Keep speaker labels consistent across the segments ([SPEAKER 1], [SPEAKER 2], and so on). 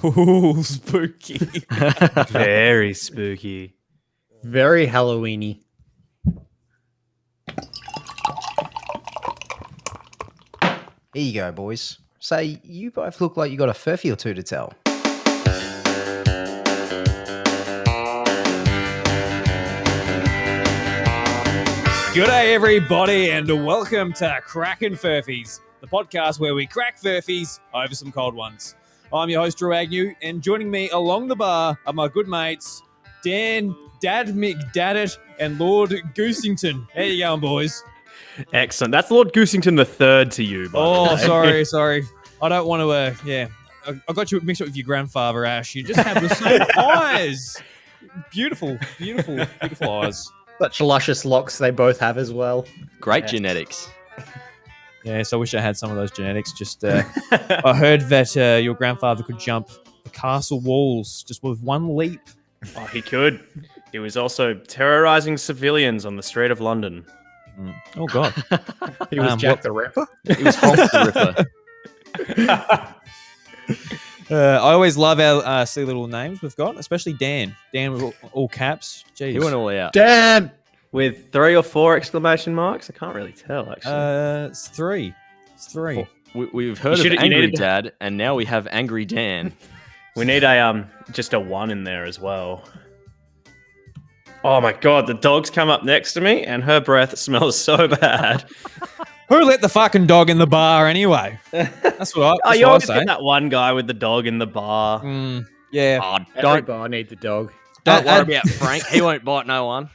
[SPEAKER 1] Ooh, spooky.
[SPEAKER 2] Very spooky.
[SPEAKER 3] Very Halloweeny.
[SPEAKER 4] Here you go, boys. So you both look like you got a furphy or two to tell.
[SPEAKER 1] G'day, everybody, and welcome to Crackin Furphys, the podcast where we crack Furphys over some cold ones. I'm your host, Drew Agnew, and joining me along the bar are my good mates, Dan, Dad McDaddit, and Lord Goosington. How you going, boys?
[SPEAKER 2] Excellent. That's Lord Goosington the Third to you, by the way.
[SPEAKER 1] sorry. I don't want to, I got you mixed up with your grandfather, Ash. You just have the same eyes. Beautiful eyes.
[SPEAKER 3] Such luscious locks they both have as well.
[SPEAKER 5] Great genetics.
[SPEAKER 1] Yes, I wish I had some of those genetics. Just, I heard that your grandfather could jump the castle walls just with one leap.
[SPEAKER 2] Oh, he could. He was also terrorizing civilians on the street of London.
[SPEAKER 1] Oh, God.
[SPEAKER 3] He was Jack the Ripper.
[SPEAKER 5] He was Hulk the Ripper.
[SPEAKER 1] I always love our silly little names we've got, especially Dan. Dan with all caps. Jeez.
[SPEAKER 5] He went all out.
[SPEAKER 3] Dan!
[SPEAKER 2] With 3 or 4 exclamation marks? I can't really tell, actually.
[SPEAKER 1] It's three.
[SPEAKER 5] We've heard of Angry Dad, and now we have Angry Dan.
[SPEAKER 2] We need just a 1 in there as well. Oh my God, the dog's come up next to me, and her breath smells so bad.
[SPEAKER 1] Who let the fucking dog in the bar anyway? That's what I
[SPEAKER 2] you always
[SPEAKER 1] say.
[SPEAKER 2] get that one guy with the dog in the bar.
[SPEAKER 1] Yeah.
[SPEAKER 5] Oh,
[SPEAKER 3] Every bar needs a dog.
[SPEAKER 5] don't worry about Frank. He won't bite no one.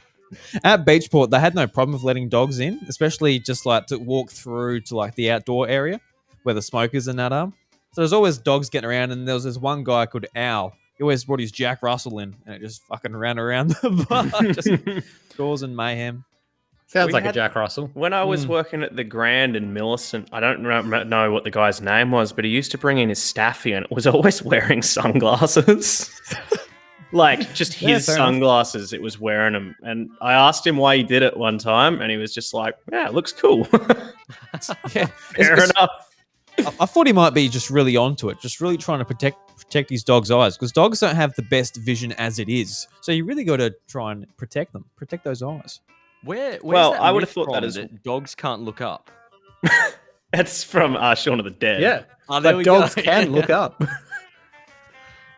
[SPEAKER 1] At Beachport, they had no problem with letting dogs in, especially just like to walk through to like the outdoor area where the smokers and that are. So there's always dogs getting around, and there was this one guy called Al. He always brought his Jack Russell in, and it just fucking ran around the bar, just causing mayhem.
[SPEAKER 3] Sounds like a Jack Russell.
[SPEAKER 2] When I was working at the Grand in Millicent, I don't know what the guy's name was, but he used to bring in his staffy and was always wearing sunglasses. Like, just his sunglasses, it was wearing them. And I asked him why he did it one time, and he was just like, yeah, it looks cool.
[SPEAKER 1] Yeah,
[SPEAKER 2] Fair enough.
[SPEAKER 1] I thought he might be just really onto it, just really trying to protect his dog's eyes, because dogs don't have the best vision as it is. So you really got to try and protect those eyes.
[SPEAKER 5] Where's
[SPEAKER 2] Well,
[SPEAKER 5] that
[SPEAKER 2] I would have
[SPEAKER 5] myth
[SPEAKER 2] thought that
[SPEAKER 5] from
[SPEAKER 2] is-
[SPEAKER 5] dogs can't look up.
[SPEAKER 2] That's from Shaun of the Dead.
[SPEAKER 3] Yeah.
[SPEAKER 5] Oh, there
[SPEAKER 3] But
[SPEAKER 5] we
[SPEAKER 3] dogs
[SPEAKER 5] go.
[SPEAKER 3] can look up.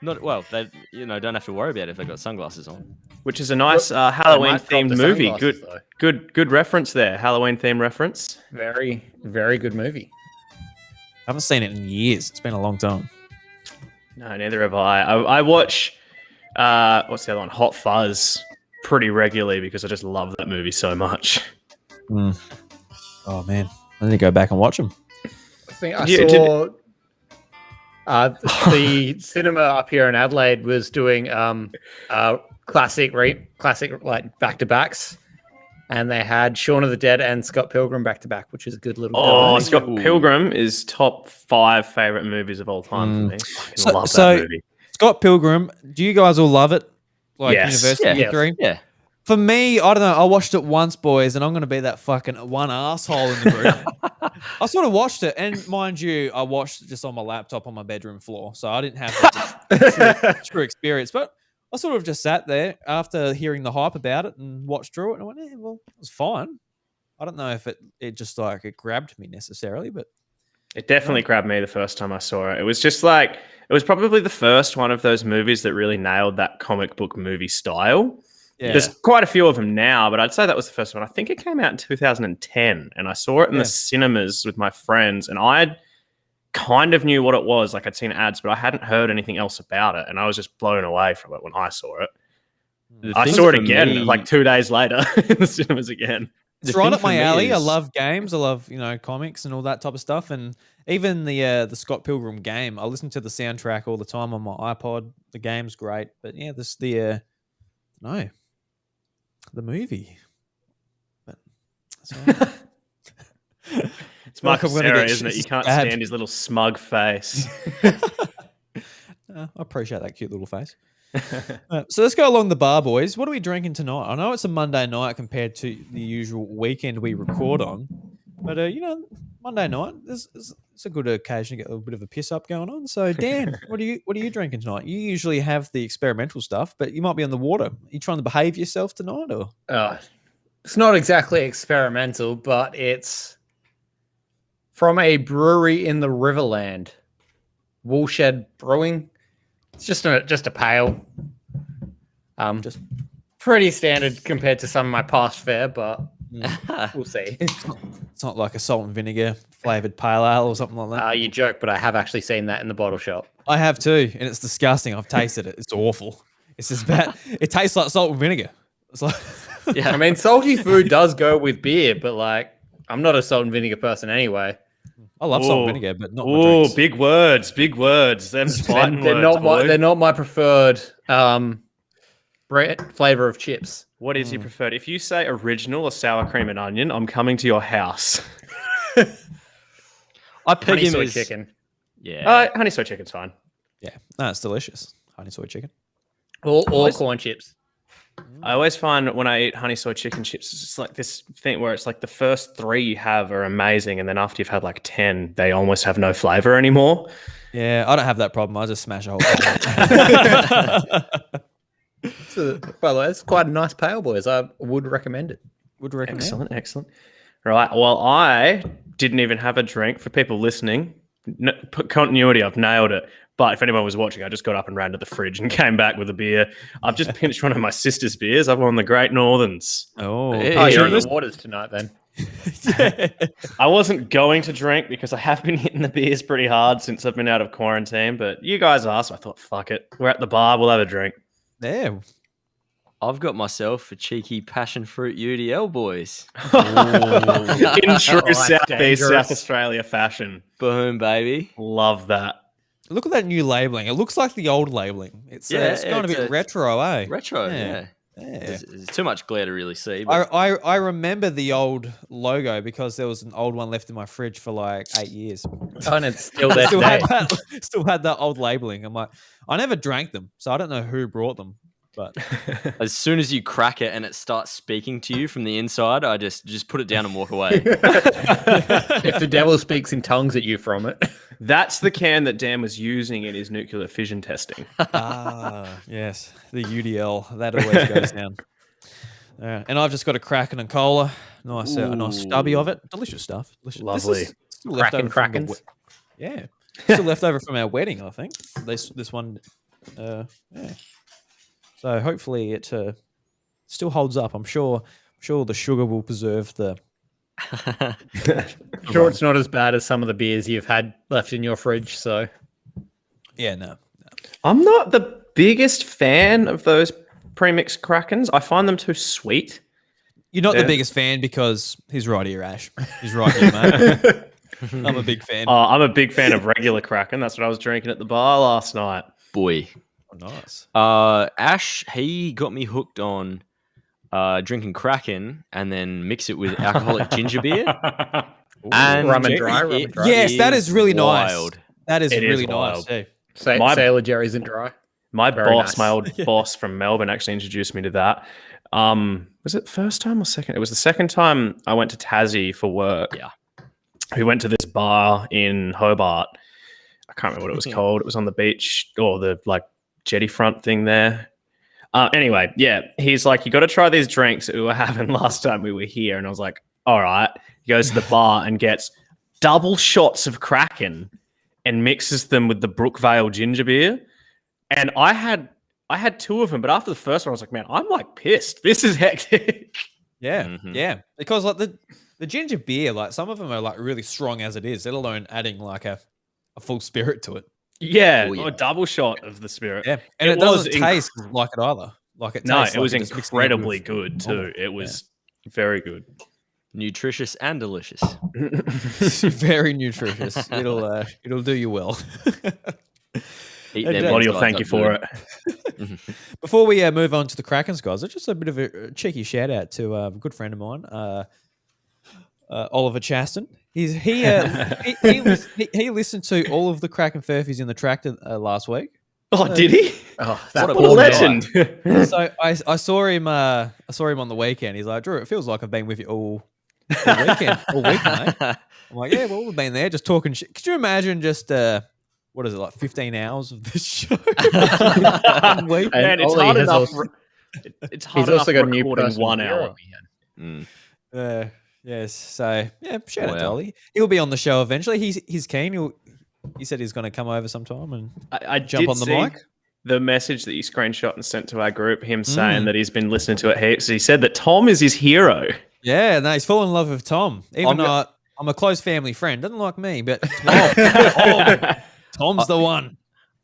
[SPEAKER 5] Not well. They don't have to worry about it if they've got sunglasses on.
[SPEAKER 2] Which is a nice
[SPEAKER 3] They might
[SPEAKER 2] Halloween-themed
[SPEAKER 3] drop the
[SPEAKER 2] movie.
[SPEAKER 3] sunglasses, though.
[SPEAKER 2] Good reference there. Halloween-themed reference.
[SPEAKER 3] Very, very good movie.
[SPEAKER 1] I haven't seen it in years. It's been a long time.
[SPEAKER 2] No, neither have I. I watch, what's the other one? Hot Fuzz pretty regularly because I just love that movie so much.
[SPEAKER 1] Oh, man. I need to go back and watch them.
[SPEAKER 3] I think I saw the cinema up here in Adelaide was doing classic like back-to-backs. And they had Shaun of the Dead and Scott Pilgrim back-to-back, which is a good little...
[SPEAKER 2] Oh,
[SPEAKER 3] movie.
[SPEAKER 2] Scott Pilgrim is top 5 favorite movies of all time for me. I love
[SPEAKER 1] So-
[SPEAKER 2] that movie.
[SPEAKER 1] Scott Pilgrim, do you guys all love it? Like
[SPEAKER 2] Yes.
[SPEAKER 1] University
[SPEAKER 3] Yes.
[SPEAKER 1] 3?
[SPEAKER 5] Yeah.
[SPEAKER 1] For me, I don't know. I watched it once, boys, and I'm going to be that fucking one asshole in the group. I sort of watched it, and mind you, I watched it just on my laptop on my bedroom floor, so I didn't have the true experience. But I sort of just sat there after hearing the hype about it and watched through it, and I went, yeah, well, it was fine. I don't know if it just like it grabbed me necessarily, but
[SPEAKER 2] It definitely grabbed me the first time I saw it. It was just like, it was probably the first one of those movies that really nailed that comic book movie style.
[SPEAKER 1] yeah.
[SPEAKER 2] There's quite a few of them now, but I'd say that was the first one. I think it came out in 2010, and I saw it in the cinemas with my friends, and I kind of knew what it was. Like, I'd seen ads, but I hadn't heard anything else about it, and I was just blown away from it when I saw it. I saw it again like 2 days later in the cinemas again.
[SPEAKER 1] It's right up my alley. I love games. I love, comics and all that type of stuff. And even the Scott Pilgrim game, I listen to the soundtrack all the time on my iPod. The game's great. But yeah, the movie. But
[SPEAKER 2] It's Michael
[SPEAKER 1] I'm gonna
[SPEAKER 2] Cera,
[SPEAKER 1] get
[SPEAKER 2] isn't it? You can't
[SPEAKER 1] stabbed.
[SPEAKER 2] stand his little smug face.
[SPEAKER 1] I appreciate that cute little face. So let's go along the bar, boys. What are we drinking tonight? I know it's a Monday night compared to the usual weekend we record on, but Monday night, there's it's a good occasion to get a little bit of a piss up going on. So Dan, what are you drinking tonight? You usually have the experimental stuff, but you might be on the water. Are you trying to behave yourself tonight, or?
[SPEAKER 3] It's not exactly experimental, but it's from a brewery in the Riverland, Woolshed Brewing. It's just a pale. Just pretty standard compared to some of my past fare, but we'll see.
[SPEAKER 1] It's not like a salt and vinegar flavored pale ale or something like that.
[SPEAKER 3] You joke, but I have actually seen that in the bottle shop.
[SPEAKER 1] I have too, and it's disgusting. I've tasted it. It's awful. It's just bad. It tastes like salt and vinegar. It's like,
[SPEAKER 3] Yeah, I mean, salty food does go with beer, but like, I'm not a salt and vinegar person anyway.
[SPEAKER 1] I love salt and vinegar, but not.
[SPEAKER 2] Oh, big words, big words. Them fighting
[SPEAKER 3] They're
[SPEAKER 2] words.
[SPEAKER 3] they're not my preferred flavor of chips.
[SPEAKER 2] What is your preferred? If you say original or sour cream and onion, I'm coming to your house.
[SPEAKER 5] I peg
[SPEAKER 3] Honey
[SPEAKER 5] him
[SPEAKER 3] soy
[SPEAKER 5] as
[SPEAKER 3] chicken.
[SPEAKER 5] Yeah.
[SPEAKER 2] Honey soy chicken's fine.
[SPEAKER 1] Yeah, no, it's delicious. Honey soy chicken.
[SPEAKER 3] Or corn chips.
[SPEAKER 2] I always find when I eat honey soy chicken chips, it's just like this thing where it's like the first 3 you have are amazing, and then after you've had like 10, they almost have no flavor anymore.
[SPEAKER 1] Yeah, I don't have that problem. I just smash a whole thing.
[SPEAKER 3] So, by the way, it's quite a nice pale, boys. I would recommend it.
[SPEAKER 1] Would recommend.
[SPEAKER 2] Excellent. Right. Well, I didn't even have a drink. For people listening, continuity, I've nailed it. But if anyone was watching, I just got up and ran to the fridge and came back with a beer. I've just pinched one of my sister's beers. I've won the Great Northerns.
[SPEAKER 1] Oh,
[SPEAKER 3] You're in the waters tonight then.
[SPEAKER 1] yeah.
[SPEAKER 2] I wasn't going to drink because I have been hitting the beers pretty hard since I've been out of quarantine. But you guys asked, so I thought, fuck it. We're at the bar. We'll have a drink.
[SPEAKER 1] Yeah.
[SPEAKER 5] I've got myself a cheeky passion fruit UDL, boys.
[SPEAKER 2] In true South
[SPEAKER 3] dangerous.
[SPEAKER 2] Australia fashion.
[SPEAKER 5] Boom, baby.
[SPEAKER 2] Love that.
[SPEAKER 1] Look at that new labeling. It looks like the old labeling. It's kind of a bit retro, eh?
[SPEAKER 5] Retro, yeah.
[SPEAKER 1] Yeah.
[SPEAKER 5] There's too much glare to really see. But
[SPEAKER 1] I remember the old logo because there was an old one left in my fridge for like 8 years.
[SPEAKER 3] And it's still there
[SPEAKER 1] still,
[SPEAKER 3] today.
[SPEAKER 1] still had that old labeling. I'm like, I never drank them, so I don't know who brought them. But
[SPEAKER 5] as soon as you crack it and it starts speaking to you from the inside, I just put it down and walk away.
[SPEAKER 3] If the devil speaks in tongues at you from it.
[SPEAKER 2] That's the can that Dan was using in his nuclear fission testing.
[SPEAKER 1] yes, the UDL that always goes down. And I've just got a Crackin and cola, a nice stubby of it. Delicious stuff. Delicious.
[SPEAKER 2] Lovely.
[SPEAKER 1] This is still left over from
[SPEAKER 3] Crackins.
[SPEAKER 1] yeah, still left over from our wedding, I think. This one, yeah. So hopefully it still holds up. I'm sure the sugar will preserve the.
[SPEAKER 3] Sure, it's not as bad as some of the beers you've had left in your fridge. So,
[SPEAKER 1] Yeah, no.
[SPEAKER 2] I'm not the biggest fan of those premixed Krackens. I find them too sweet.
[SPEAKER 1] You're not the biggest fan because he's right here, Ash. He's right here, mate. I'm a big fan.
[SPEAKER 2] I'm a big fan of regular Kraken. That's what I was drinking at the bar last night.
[SPEAKER 5] Boy.
[SPEAKER 1] Oh, nice.
[SPEAKER 5] Ash, he got me hooked on drinking Crackin and then mix it with alcoholic ginger beer. And
[SPEAKER 3] rum and dry.
[SPEAKER 1] Yes, that is really
[SPEAKER 5] wild.
[SPEAKER 1] nice. That is
[SPEAKER 2] It is
[SPEAKER 1] really
[SPEAKER 2] wild.
[SPEAKER 1] nice. Too.
[SPEAKER 3] Sailor Jerry's and dry.
[SPEAKER 2] My
[SPEAKER 3] Very
[SPEAKER 2] boss,
[SPEAKER 3] nice.
[SPEAKER 2] my old boss from Melbourne, actually introduced me to that. Was it the first time or second? It was the second time I went to Tassie for work.
[SPEAKER 5] Yeah.
[SPEAKER 2] We went to this bar in Hobart. I can't remember what it was called. It was on the beach or the jetty front thing there. Anyway, yeah, he's like, you got to try these drinks that we were having last time we were here. And I was like, all right. He goes to the bar and gets double shots of Crackin and mixes them with the Brookvale ginger beer. And I had 2 of them, but after the first one, I was like, man, I'm pissed. This is hectic.
[SPEAKER 1] Yeah, yeah. Because the ginger beer, some of them are really strong as it is, let alone adding a full spirit to it.
[SPEAKER 2] Yeah,
[SPEAKER 5] Oh, yeah.
[SPEAKER 2] a double shot of the spirit.
[SPEAKER 1] Yeah, and it doesn't taste like it either.
[SPEAKER 2] It was incredibly good too. It was very good.
[SPEAKER 5] Nutritious and delicious.
[SPEAKER 1] Very nutritious. It'll do you well.
[SPEAKER 5] Eat
[SPEAKER 1] Your
[SPEAKER 5] them
[SPEAKER 2] Body will
[SPEAKER 5] insides
[SPEAKER 2] thank
[SPEAKER 5] up
[SPEAKER 2] you for
[SPEAKER 5] good.
[SPEAKER 2] it.
[SPEAKER 1] Before we move on to the Krackens, guys, just a bit of a cheeky shout out to a good friend of mine, Oliver Chaston. He listened to all of the Crackin Furphys in the tractor last week.
[SPEAKER 2] Oh, did he?
[SPEAKER 3] Oh,
[SPEAKER 2] What a legend.
[SPEAKER 1] So I saw him. I saw him on the weekend. He's like, Drew, it feels like I've been with you all all weekend, all week, mate. I'm like, yeah, well, we've been there just talking shit. Could you imagine just what is it, like 15 hours of this show? One week?
[SPEAKER 2] Man, it's
[SPEAKER 3] Ollie
[SPEAKER 2] hard
[SPEAKER 3] has
[SPEAKER 2] enough.
[SPEAKER 3] also-
[SPEAKER 2] It's hard
[SPEAKER 3] He's
[SPEAKER 2] enough
[SPEAKER 3] also got a new
[SPEAKER 2] recording
[SPEAKER 3] personal
[SPEAKER 2] 1
[SPEAKER 3] hero
[SPEAKER 2] hour.
[SPEAKER 3] again.
[SPEAKER 1] Yes. So yeah, shout out to
[SPEAKER 5] Wow.
[SPEAKER 1] Ollie. He'll be on the show eventually. He's keen. He said he's going to come over sometime and
[SPEAKER 2] I
[SPEAKER 1] jump
[SPEAKER 2] did
[SPEAKER 1] on the
[SPEAKER 2] see
[SPEAKER 1] mic.
[SPEAKER 2] the message that you screenshot and sent to our group. Him saying that he's been listening to it heaps. He said that Tom is his hero.
[SPEAKER 1] Yeah, no, he's fallen in love with Tom. Even
[SPEAKER 5] I'm
[SPEAKER 1] though I'm a close family friend, doesn't like me, but Tom's the one.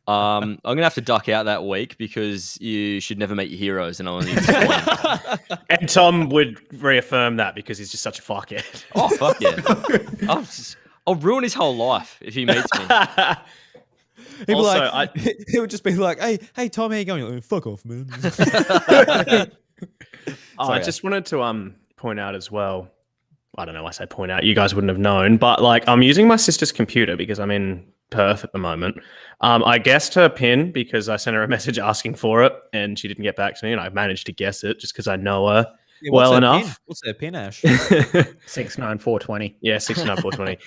[SPEAKER 5] I'm gonna have to duck out that week because you should never meet your heroes, and I only disappoint.
[SPEAKER 2] And Tom would reaffirm that because he's just such a fuckhead.
[SPEAKER 5] Oh fuck yeah! I'll ruin his whole life if he meets me.
[SPEAKER 1] He'd
[SPEAKER 2] Also,
[SPEAKER 1] be like, he would just be like, hey, Tom, how you going? You're like, fuck off, man.
[SPEAKER 2] I just wanted to point out as well. I don't know. I say point out. You guys wouldn't have known, but like I'm using my sister's computer because I'm in Perth at the moment. I guessed her PIN because I sent her a message asking for it, and she didn't get back to me, and I managed to guess it just because I know her well enough.
[SPEAKER 1] What's their PIN, Ash?
[SPEAKER 3] 69420.
[SPEAKER 2] Yeah, 69420.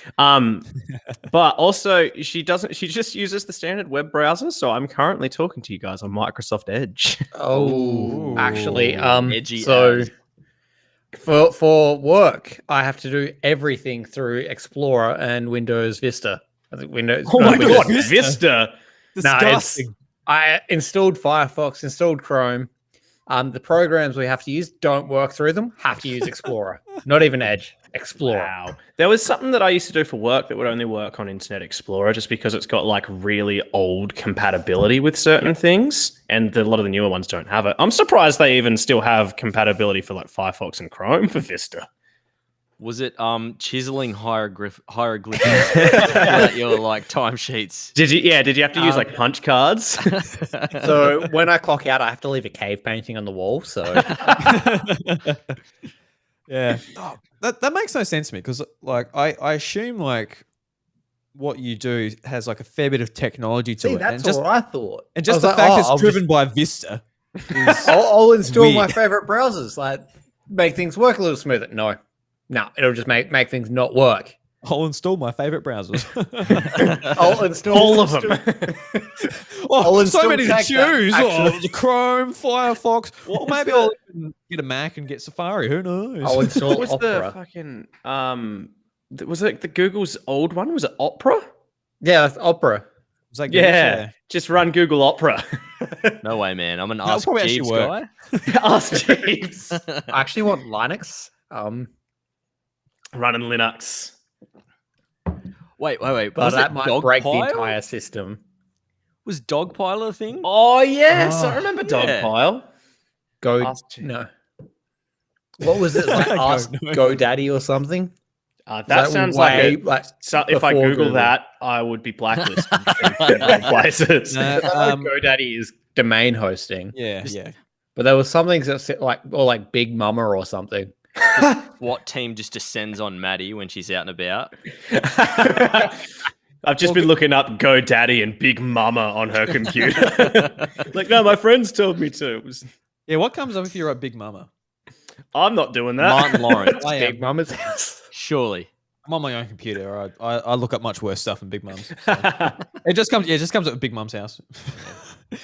[SPEAKER 2] But also she just uses the standard web browser, so I'm currently talking to you guys on Microsoft Edge.
[SPEAKER 3] Oh, actually,
[SPEAKER 5] Edgy
[SPEAKER 3] so
[SPEAKER 5] as.
[SPEAKER 3] for work, I have to do everything through Explorer and Windows Vista. I think Windows.
[SPEAKER 2] Oh my
[SPEAKER 3] Windows
[SPEAKER 2] god, Vista.
[SPEAKER 1] Disgusting.
[SPEAKER 3] I installed Firefox, installed Chrome. The programs we have to use don't work through them. Have to use Explorer, not even Edge. Explorer.
[SPEAKER 2] Wow. There was something that I used to do for work that would only work on Internet Explorer just because it's got like really old compatibility with certain things, and a lot of the newer ones don't have it. I'm surprised they even still have compatibility for like Firefox and Chrome for Vista.
[SPEAKER 5] Was it chiseling hieroglyphics at your like timesheets?
[SPEAKER 2] Did you have to use like punch cards?
[SPEAKER 3] So when I clock out, I have to leave a cave painting on the wall. So
[SPEAKER 1] Yeah. Oh, that makes no sense to me because like I assume like what you do has like a fair bit of technology to
[SPEAKER 3] see,
[SPEAKER 1] it.
[SPEAKER 3] that's
[SPEAKER 1] and
[SPEAKER 3] what I thought.
[SPEAKER 1] and
[SPEAKER 3] I
[SPEAKER 1] just
[SPEAKER 3] was
[SPEAKER 1] the
[SPEAKER 3] like,
[SPEAKER 1] fact
[SPEAKER 3] oh,
[SPEAKER 1] it's
[SPEAKER 3] I'll
[SPEAKER 1] driven
[SPEAKER 3] just-
[SPEAKER 1] by Vista. Is,
[SPEAKER 3] I'll install my
[SPEAKER 1] weird.
[SPEAKER 3] favorite browsers, like make things work a little smoother. No, it'll just make things not work.
[SPEAKER 1] I'll install my favorite browsers.
[SPEAKER 3] I'll install
[SPEAKER 2] All of them.
[SPEAKER 1] Oh,
[SPEAKER 3] I'll
[SPEAKER 1] so
[SPEAKER 3] install
[SPEAKER 1] many to
[SPEAKER 3] Cactus,
[SPEAKER 1] choose. Oh,
[SPEAKER 3] actually.
[SPEAKER 1] the Chrome, Firefox. Or
[SPEAKER 2] was
[SPEAKER 1] maybe
[SPEAKER 2] the-
[SPEAKER 1] I'll even get a Mac and get Safari. Who knows?
[SPEAKER 3] I'll install
[SPEAKER 2] What was
[SPEAKER 3] Opera.
[SPEAKER 2] the fucking was it the Google's old one? Was it Opera?
[SPEAKER 3] Yeah, that's Opera.
[SPEAKER 1] Was that good?
[SPEAKER 2] Yeah. Just run Google Opera.
[SPEAKER 5] No way, man. I'm an
[SPEAKER 1] That'll
[SPEAKER 5] Ask
[SPEAKER 1] probably actually
[SPEAKER 5] Jeeves
[SPEAKER 1] work.
[SPEAKER 5] guy.
[SPEAKER 2] Ask Jeeves.
[SPEAKER 3] I actually want Linux.
[SPEAKER 2] Running Linux.
[SPEAKER 5] Wait.
[SPEAKER 3] But
[SPEAKER 5] Was
[SPEAKER 3] that
[SPEAKER 5] it
[SPEAKER 3] might break the
[SPEAKER 5] Dogpile?
[SPEAKER 3] entire system.
[SPEAKER 5] Was Dogpile a thing?
[SPEAKER 2] Oh yes, I
[SPEAKER 3] Oh,
[SPEAKER 2] remember
[SPEAKER 5] yeah.
[SPEAKER 2] Dogpile.
[SPEAKER 3] Go
[SPEAKER 2] Ask Jeeves.
[SPEAKER 3] no. What was it? Like Ask
[SPEAKER 1] no.
[SPEAKER 3] GoDaddy or something?
[SPEAKER 2] That sounds like
[SPEAKER 3] way,
[SPEAKER 2] so if I
[SPEAKER 3] before
[SPEAKER 2] Google
[SPEAKER 3] Google.
[SPEAKER 2] that, I would be blacklisted from places.
[SPEAKER 1] No,
[SPEAKER 3] GoDaddy is domain hosting,
[SPEAKER 1] yeah.
[SPEAKER 3] but there was something that said like Big Mama or something.
[SPEAKER 5] What team just descends on Maddie when she's out and about?
[SPEAKER 2] I've just been looking up GoDaddy and Big Mama on her computer. Like, no, my friends told me to.
[SPEAKER 1] Yeah, what comes up if you're a Big Mama?
[SPEAKER 2] I'm not doing that.
[SPEAKER 5] Martin Lawrence.
[SPEAKER 1] I
[SPEAKER 3] Big
[SPEAKER 1] am.
[SPEAKER 3] Mama's house.
[SPEAKER 5] Surely.
[SPEAKER 1] I'm on my own computer. All right? I look up much worse stuff than Big Mum's. So. It just comes up with Big Mum's house.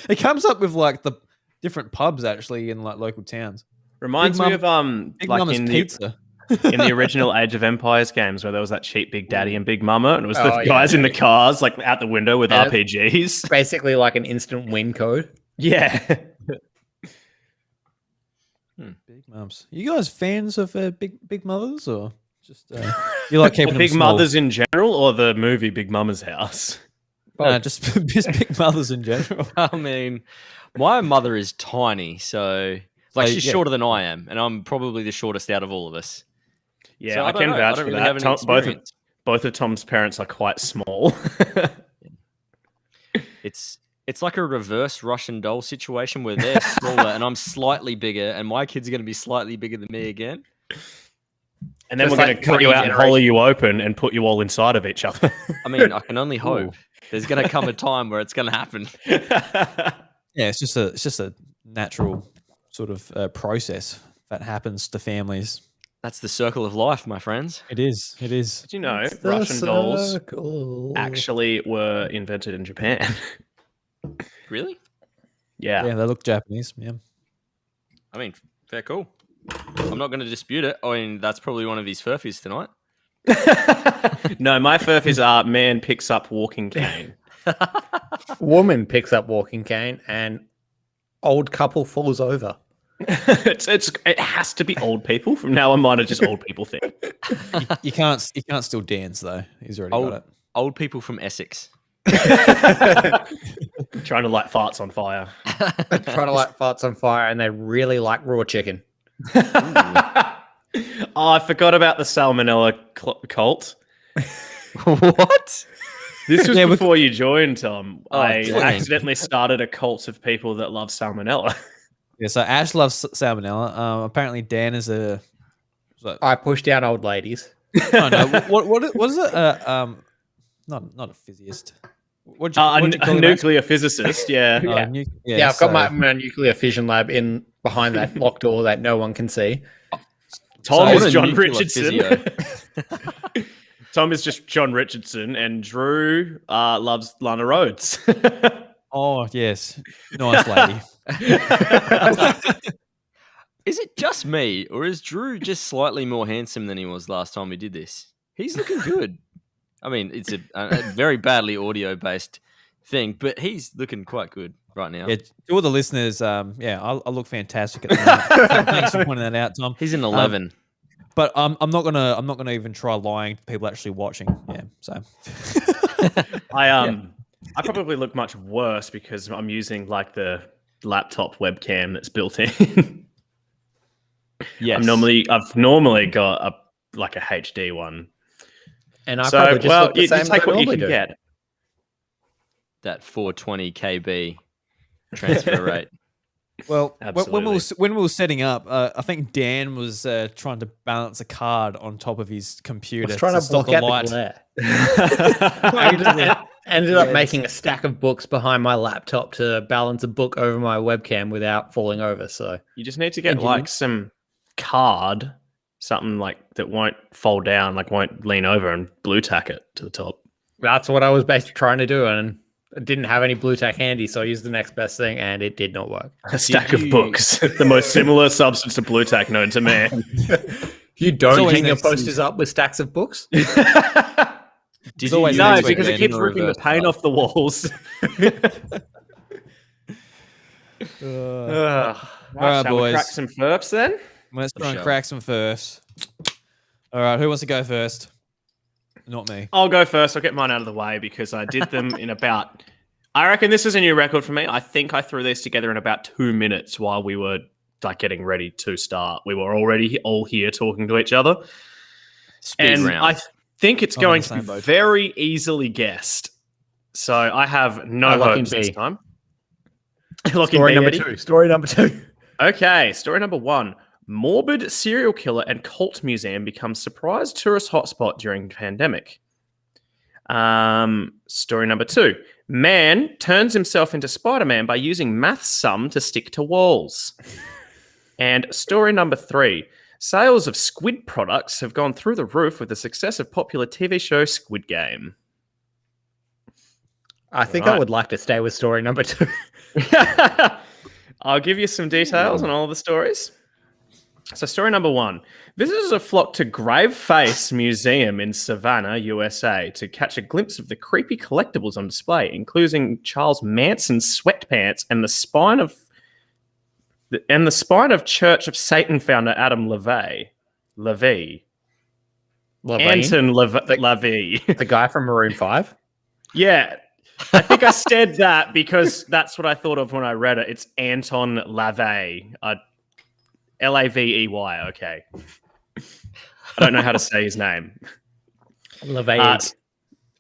[SPEAKER 1] It comes up with like the different pubs actually in like local towns.
[SPEAKER 2] Reminds
[SPEAKER 1] Big
[SPEAKER 2] me
[SPEAKER 1] Mum-
[SPEAKER 2] of
[SPEAKER 1] Big
[SPEAKER 2] like
[SPEAKER 1] Mama's
[SPEAKER 2] in
[SPEAKER 1] pizza.
[SPEAKER 2] in the original Age of Empires games where there was that cheap Big Daddy and Big Mama, and it was the
[SPEAKER 3] Oh, yeah.
[SPEAKER 2] guys in the cars like out the window with
[SPEAKER 3] Yeah.
[SPEAKER 2] RPGs.
[SPEAKER 3] Basically, like an instant win code.
[SPEAKER 2] Yeah.
[SPEAKER 1] Big Mums. You guys fans of Big Mothers or just you like keeping them
[SPEAKER 2] Big
[SPEAKER 1] small?
[SPEAKER 2] Mothers in general, or the movie Big Mama's House?
[SPEAKER 1] No, just Big Mothers in general.
[SPEAKER 5] I mean, my mother is tiny, so like
[SPEAKER 1] So,
[SPEAKER 5] she's
[SPEAKER 1] yeah.
[SPEAKER 5] shorter than I am, and I'm probably the shortest out of all of us.
[SPEAKER 2] Yeah,
[SPEAKER 5] So
[SPEAKER 2] I
[SPEAKER 5] don't
[SPEAKER 2] can
[SPEAKER 5] know.
[SPEAKER 2] vouch
[SPEAKER 5] don't
[SPEAKER 2] for
[SPEAKER 5] really
[SPEAKER 2] that.
[SPEAKER 5] have any
[SPEAKER 2] Both
[SPEAKER 5] experience.
[SPEAKER 2] of Tom's parents are quite small.
[SPEAKER 5] It's like a reverse Russian doll situation where they're smaller and I'm slightly bigger, and my kids are going to be slightly bigger than me again.
[SPEAKER 2] And then
[SPEAKER 3] Just
[SPEAKER 2] we're going
[SPEAKER 3] like
[SPEAKER 2] to cut you
[SPEAKER 3] three
[SPEAKER 2] out and hollow you open and put you all inside of each other.
[SPEAKER 5] I mean, I can only hope. There's going to come a time where it's going to happen.
[SPEAKER 1] Yeah, it's just a natural sort of process that happens to families.
[SPEAKER 5] That's the circle of life, my friends.
[SPEAKER 1] It is. It is.
[SPEAKER 2] Did you know
[SPEAKER 3] It's the
[SPEAKER 2] Russian dolls
[SPEAKER 3] circle.
[SPEAKER 2] actually were invented in Japan?
[SPEAKER 5] Really?
[SPEAKER 2] Yeah.
[SPEAKER 1] Yeah, they look Japanese. Yeah.
[SPEAKER 5] I mean, fair cool. I'm not going to dispute it. I mean, that's probably one of his Furphys tonight.
[SPEAKER 2] No, my Furphys are man picks up walking cane.
[SPEAKER 3] Woman picks up walking cane and old couple falls over.
[SPEAKER 2] It has to be old people. From now on, mine are just old people thing.
[SPEAKER 1] You can't still dance though. He's already got it.
[SPEAKER 5] Old people from Essex.
[SPEAKER 2] Trying to light farts on fire.
[SPEAKER 3] Trying to light farts on fire and they really like raw chicken.
[SPEAKER 2] Oh, I forgot about the salmonella cult.
[SPEAKER 5] What?
[SPEAKER 2] This was before you joined, Tom.
[SPEAKER 5] Oh,
[SPEAKER 2] I
[SPEAKER 5] dang.
[SPEAKER 2] accidentally started a cult of people that love salmonella.
[SPEAKER 1] Yeah. So Ash loves salmonella. Apparently Dan is a.
[SPEAKER 3] I push down old ladies.
[SPEAKER 1] Oh no. What is it? Not a physicist. What'd you
[SPEAKER 2] A
[SPEAKER 1] call him, Ash?
[SPEAKER 2] nuclear physicist, yeah.
[SPEAKER 3] Yeah. Yeah, I've got my nuclear fission lab in behind that locked door that no one can see.
[SPEAKER 2] Tom
[SPEAKER 5] So-
[SPEAKER 2] is
[SPEAKER 5] What a
[SPEAKER 2] John
[SPEAKER 5] nuclear
[SPEAKER 2] Richardson.
[SPEAKER 5] physio.
[SPEAKER 2] Tom is just John Richardson, and Drew loves Lana Rhodes.
[SPEAKER 1] Oh yes, nice lady.
[SPEAKER 5] Is it just me, or is Drew just slightly more handsome than he was last time we did this? He's looking good. I mean, it's a very badly audio-based thing, but he's looking quite good right now.
[SPEAKER 1] Yeah, to all the listeners, I look fantastic at the moment. Thanks for pointing that out, Tom.
[SPEAKER 5] He's an 11.
[SPEAKER 1] But I'm not gonna even try lying to people actually watching. Yeah, so
[SPEAKER 2] I probably look much worse because I'm using like the laptop webcam that's built in.
[SPEAKER 5] Yes.
[SPEAKER 2] I've normally got a HD one.
[SPEAKER 3] And I probably just look the
[SPEAKER 2] you
[SPEAKER 3] same as
[SPEAKER 2] take
[SPEAKER 3] I
[SPEAKER 2] what you
[SPEAKER 3] normally
[SPEAKER 2] can
[SPEAKER 3] do.
[SPEAKER 2] get.
[SPEAKER 5] That 420 KB transfer rate.
[SPEAKER 1] well, when we were setting up, I think Dan was trying to balance a card on top of his computer.
[SPEAKER 3] I was trying to
[SPEAKER 1] stop
[SPEAKER 3] block out
[SPEAKER 1] light.
[SPEAKER 3] the glare. I ended up making a stack of books behind my laptop to balance a book over my webcam without falling over. So
[SPEAKER 2] You just need to get like some card, something like that won't fold down, like won't lean over, and blue tack it to the top.
[SPEAKER 3] that's what I was basically trying to do, and I didn't have any blue tack handy, so I used the next best thing, and it did not work.
[SPEAKER 2] A stack of books, the most similar substance to blue tack known to man.
[SPEAKER 3] You don't
[SPEAKER 1] always
[SPEAKER 3] hang your
[SPEAKER 1] next to-
[SPEAKER 3] posters up with stacks of books?
[SPEAKER 5] Did
[SPEAKER 1] It's always
[SPEAKER 5] use
[SPEAKER 2] No,
[SPEAKER 1] next to
[SPEAKER 2] because it
[SPEAKER 1] man
[SPEAKER 2] keeps
[SPEAKER 1] in
[SPEAKER 2] ripping the
[SPEAKER 1] reverse
[SPEAKER 2] paint
[SPEAKER 1] card.
[SPEAKER 2] off the walls.
[SPEAKER 1] All right,
[SPEAKER 2] shall we
[SPEAKER 1] boys.
[SPEAKER 2] crack some Furphs then?
[SPEAKER 1] Let's try and
[SPEAKER 5] Sure.
[SPEAKER 1] crack some first. All right, who wants to go first? Not me.
[SPEAKER 2] I'll go first. I'll get mine out of the way because I did them in about. I reckon this is a new record for me. I think I threw these together in about 2 minutes while we were like getting ready to start. We were already all here talking to each other,
[SPEAKER 5] Speed
[SPEAKER 2] and
[SPEAKER 5] round.
[SPEAKER 2] I think it's
[SPEAKER 1] I'm in
[SPEAKER 2] going
[SPEAKER 1] the
[SPEAKER 2] to be
[SPEAKER 1] same boat.
[SPEAKER 2] very easily guessed. So I have no
[SPEAKER 3] Lucky
[SPEAKER 2] hopes this
[SPEAKER 3] B.
[SPEAKER 2] time. Lucky
[SPEAKER 3] Story
[SPEAKER 2] B,
[SPEAKER 3] number
[SPEAKER 2] Eddie.
[SPEAKER 3] 2. Story number 2.
[SPEAKER 2] Okay, story number 1. Morbid serial killer and cult museum becomes surprise tourist hotspot during pandemic. Story number 2. Man turns himself into Spider-Man by using math sum to stick to walls. And story number 3. Sales of squid products have gone through the roof with the success of popular TV show Squid Game.
[SPEAKER 3] I think I
[SPEAKER 2] Right.
[SPEAKER 3] would like to stay with story number 2.
[SPEAKER 2] I'll give you some details on all the stories. So, story number 1. Visitors have flocked to Graveface Museum in Savannah, USA, to catch a glimpse of the creepy collectibles on display, including Charles Manson's sweatpants and the spine of Church of Satan founder Adam LaVey. Anton LaVey.
[SPEAKER 3] The guy from Maroon 5?
[SPEAKER 2] Yeah. I think I said that because that's what I thought of when I read it. It's Anton LaVey. Lavey. Okay. I don't know how to say his name.
[SPEAKER 3] LaVey.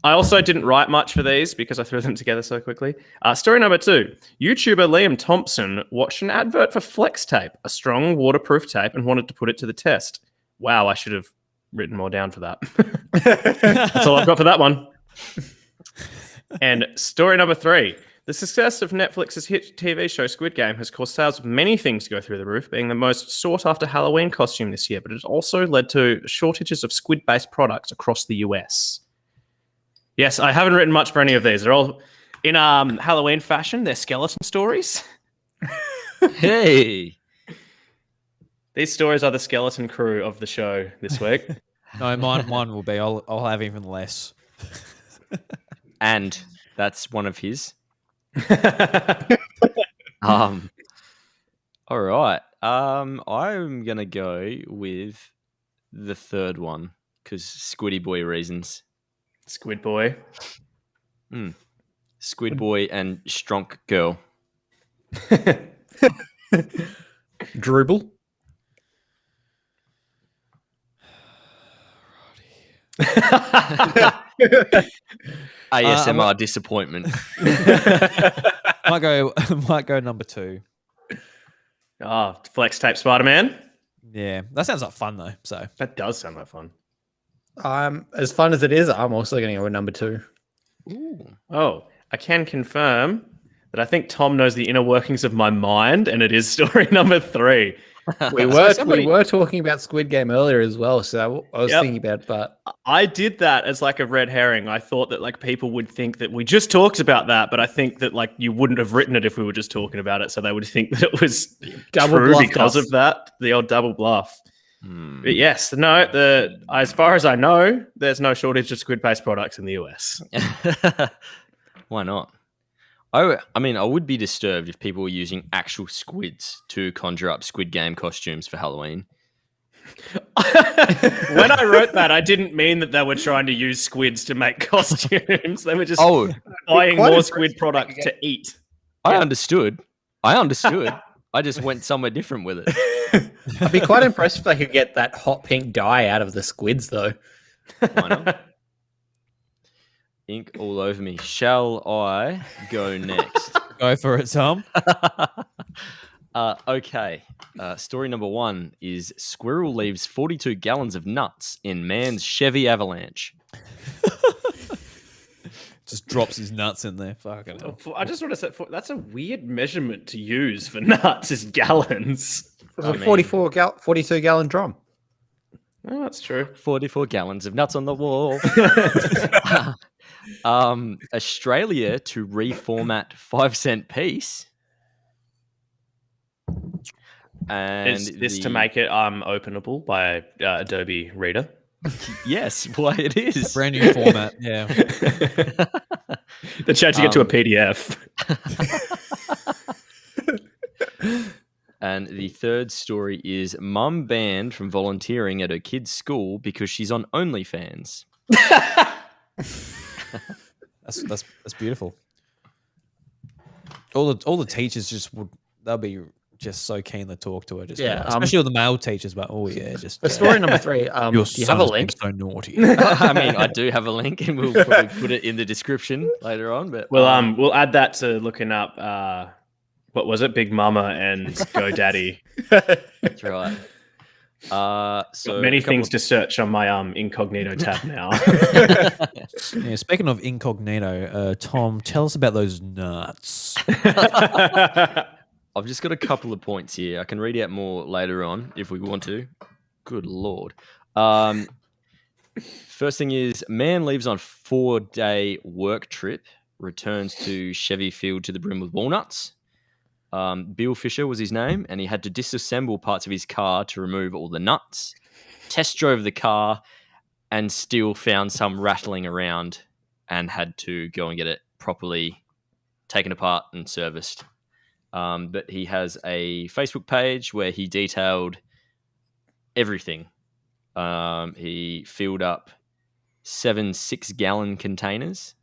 [SPEAKER 2] I also didn't write much for these because I threw them together so quickly. Story number 2. YouTuber Liam Thompson watched an advert for Flex Tape, a strong waterproof tape, and wanted to put it to the test. Wow, I should have written more down for that. That's all I've got for that one. And story number 3. The success of Netflix's hit TV show Squid Game has caused sales of many things to go through the roof, being the most sought-after Halloween costume this year, but it has also led to shortages of squid-based products across the US. Yes, I haven't written much for any of these. They're all in Halloween fashion. They're skeleton stories.
[SPEAKER 5] Hey.
[SPEAKER 2] These stories are the skeleton crew of the show this week.
[SPEAKER 1] No, mine will be. I'll have even less.
[SPEAKER 5] And that's one of his. All right. I'm gonna go with the third one because Squiddy Boy reasons.
[SPEAKER 2] Squid Boy.
[SPEAKER 5] Squid Boy and Stronk Girl.
[SPEAKER 3] Dribble.
[SPEAKER 5] ASMR disappointment.
[SPEAKER 1] Might go number 2.
[SPEAKER 2] Oh, Flex Tape Spider-Man.
[SPEAKER 1] Yeah, that sounds like fun though. So
[SPEAKER 2] That does sound like fun.
[SPEAKER 3] As fun as it is, I'm also going to go with number 2.
[SPEAKER 5] Ooh.
[SPEAKER 2] Oh, I can confirm that I think Tom knows the inner workings of my mind, and it is story number 3.
[SPEAKER 3] We were talking about Squid Game earlier as well, so I was thinking about, but
[SPEAKER 2] I did that as like a red herring. I thought that like people would think that we just talked about that, but I think that like you wouldn't have written it if we were just talking about it, so they would think that it was
[SPEAKER 3] Double
[SPEAKER 2] true
[SPEAKER 3] bluffed
[SPEAKER 2] because
[SPEAKER 3] us.
[SPEAKER 2] of that, the old double bluff. But yes, no, as far as I know, there's no shortage of squid-based products in the US.
[SPEAKER 5] Why not? I mean, I would be disturbed if people were using actual squids to conjure up Squid Game costumes for Halloween.
[SPEAKER 2] When I wrote that, I didn't mean that they were trying to use squids to make costumes. They were just buying more squid product to eat.
[SPEAKER 5] I understood. I just went somewhere different with it.
[SPEAKER 3] I'd be quite impressed if they could get that hot pink dye out of the squids, though.
[SPEAKER 5] Why not? Ink all over me. Shall I go next?
[SPEAKER 1] go for it, Tom.
[SPEAKER 5] Okay. Story number 1 is Squirrel leaves 42 gallons of nuts in man's Chevy Avalanche.
[SPEAKER 1] Just drops his nuts in there. Fucking hell.
[SPEAKER 2] I just want to say that's a weird measurement to use for nuts is gallons.
[SPEAKER 3] It was a 42 gallon drum.
[SPEAKER 2] Oh, that's true.
[SPEAKER 5] 44 gallons of nuts on the wall. Australia to reformat 5-cent piece. And
[SPEAKER 2] Is this to make it openable by Adobe Reader?
[SPEAKER 5] Yes, why it is.
[SPEAKER 1] Brand new format. Yeah.
[SPEAKER 2] They're changing it to a PDF.
[SPEAKER 5] And the third story is mum banned from volunteering at her kid's school because she's on OnlyFans.
[SPEAKER 1] That's beautiful. All the teachers they'll be just so keen to talk to her. Especially all the male teachers. But
[SPEAKER 3] For story number 3,
[SPEAKER 1] your
[SPEAKER 3] do you
[SPEAKER 1] son
[SPEAKER 3] have a
[SPEAKER 1] is
[SPEAKER 3] link?
[SPEAKER 1] so naughty.
[SPEAKER 5] I mean, I do have a link, and we'll probably put it in the description later on. But
[SPEAKER 2] We'll add that to looking up. What was it? Big Mama and GoDaddy.
[SPEAKER 5] that's right. So
[SPEAKER 2] Many things to search on my incognito tab now.
[SPEAKER 1] Yeah, speaking of incognito, Tom, tell us about those nuts.
[SPEAKER 5] I've just got a couple of points here. I can read out more later on if we want to. Good Lord. First thing is, man leaves on 4-day work trip, returns to Chevy filled to the brim with walnuts. Bill Fisher was his name, and he had to disassemble parts of his car to remove all the nuts. Test drove the car and still found some rattling around and had to go and get it properly taken apart and serviced. But he has a Facebook page where he detailed everything. He filled up 7 6-gallon containers,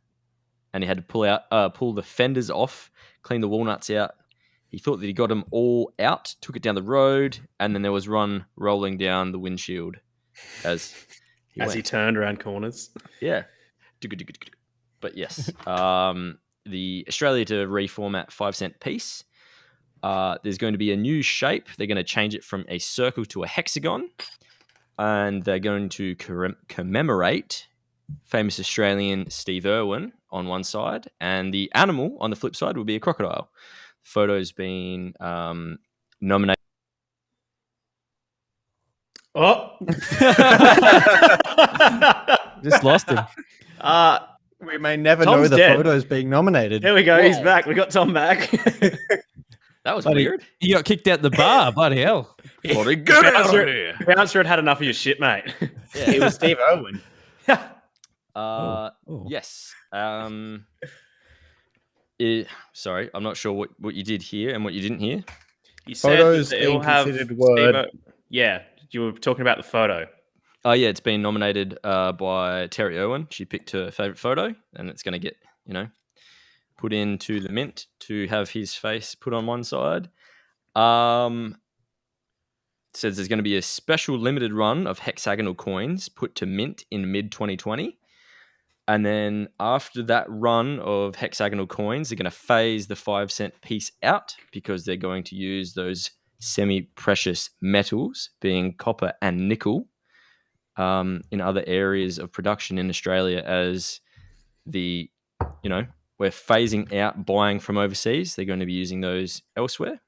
[SPEAKER 5] and he had to pull the fenders off, clean the walnuts out. He thought that he got them all out, took it down the road, and then there was run rolling down the windshield as he
[SPEAKER 2] turned around corners.
[SPEAKER 5] Yeah. But yes, the Australia to reformat 5-cent piece. There's going to be a new shape. They're going to change it from a circle to a hexagon, and they're going to commemorate famous Australian Steve Irwin on one side, and the animal on the flip side will be a crocodile. Photo's been nominated.
[SPEAKER 2] Oh,
[SPEAKER 1] Just lost him.
[SPEAKER 3] We may never
[SPEAKER 2] Tom's
[SPEAKER 3] know the
[SPEAKER 2] dead.
[SPEAKER 3] photos being nominated.
[SPEAKER 2] Here we go. He's
[SPEAKER 5] Whoa.
[SPEAKER 2] back. We got Tom back.
[SPEAKER 5] That was
[SPEAKER 1] Bloody-
[SPEAKER 5] weird.
[SPEAKER 1] He got kicked out the bar. Bloody hell.
[SPEAKER 5] Bloody get out of here.
[SPEAKER 2] Bouncer had enough of your shit, mate.
[SPEAKER 3] It was Steve Owen.
[SPEAKER 1] Oh.
[SPEAKER 5] Yes. Sorry, I'm not sure what you did here and what you didn't hear.
[SPEAKER 2] You said
[SPEAKER 3] Photos
[SPEAKER 2] that it will
[SPEAKER 3] being
[SPEAKER 2] have
[SPEAKER 3] considered word.
[SPEAKER 2] Yeah, you were talking about the photo.
[SPEAKER 5] Oh yeah, it's been nominated by Terry Irwin. She picked her favorite photo, and it's going to get put into the mint to have his face put on one side. It says there's going to be a special limited run of hexagonal coins put to mint in mid 2020, and then after that run of hexagonal coins, they're going to phase the 5-cent piece out because they're going to use those semi-precious metals, being copper and nickel, in other areas of production in Australia, as we're phasing out buying from overseas. They're going to be using those elsewhere.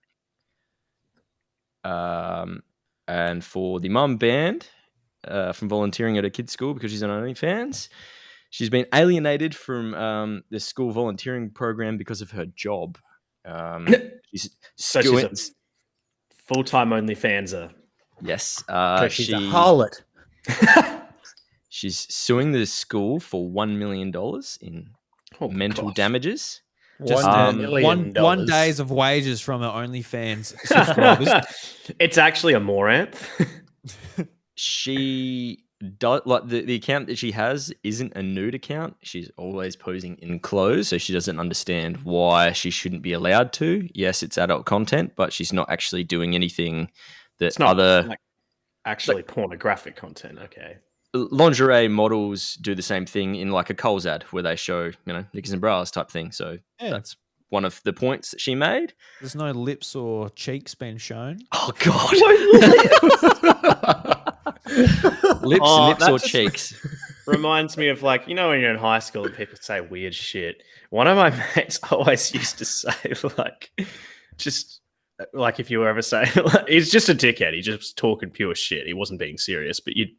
[SPEAKER 5] And for the mum banned from volunteering at a kid's school because she's on OnlyFans, she's been alienated from the school volunteering program because of her job. She's
[SPEAKER 2] a full-time OnlyFanser.
[SPEAKER 5] Yes,
[SPEAKER 3] She's a harlot.
[SPEAKER 5] she's suing the school for $1 million in mental damages.
[SPEAKER 3] Just
[SPEAKER 1] one days of wages from her OnlyFans subscribers.
[SPEAKER 2] It's actually a Moranth.
[SPEAKER 5] She does the account that she has isn't a nude account. She's always posing in clothes, so she doesn't understand why she shouldn't be allowed to. Yes, it's adult content, but she's not actually doing anything that
[SPEAKER 2] It's not actually pornographic content. Okay.
[SPEAKER 5] Lingerie models do the same thing in like a Coles ad where they show, knickers and bras type thing. So that's one of the points that she made.
[SPEAKER 1] There's no lips or cheeks being shown.
[SPEAKER 5] Oh God. lips
[SPEAKER 2] that
[SPEAKER 5] or
[SPEAKER 2] just
[SPEAKER 5] cheeks.
[SPEAKER 2] Reminds me of when you're in high school and people say weird shit. One of my mates always used to say if you were ever saying he's just a dickhead, he's just talking pure shit, he wasn't being serious, but you'd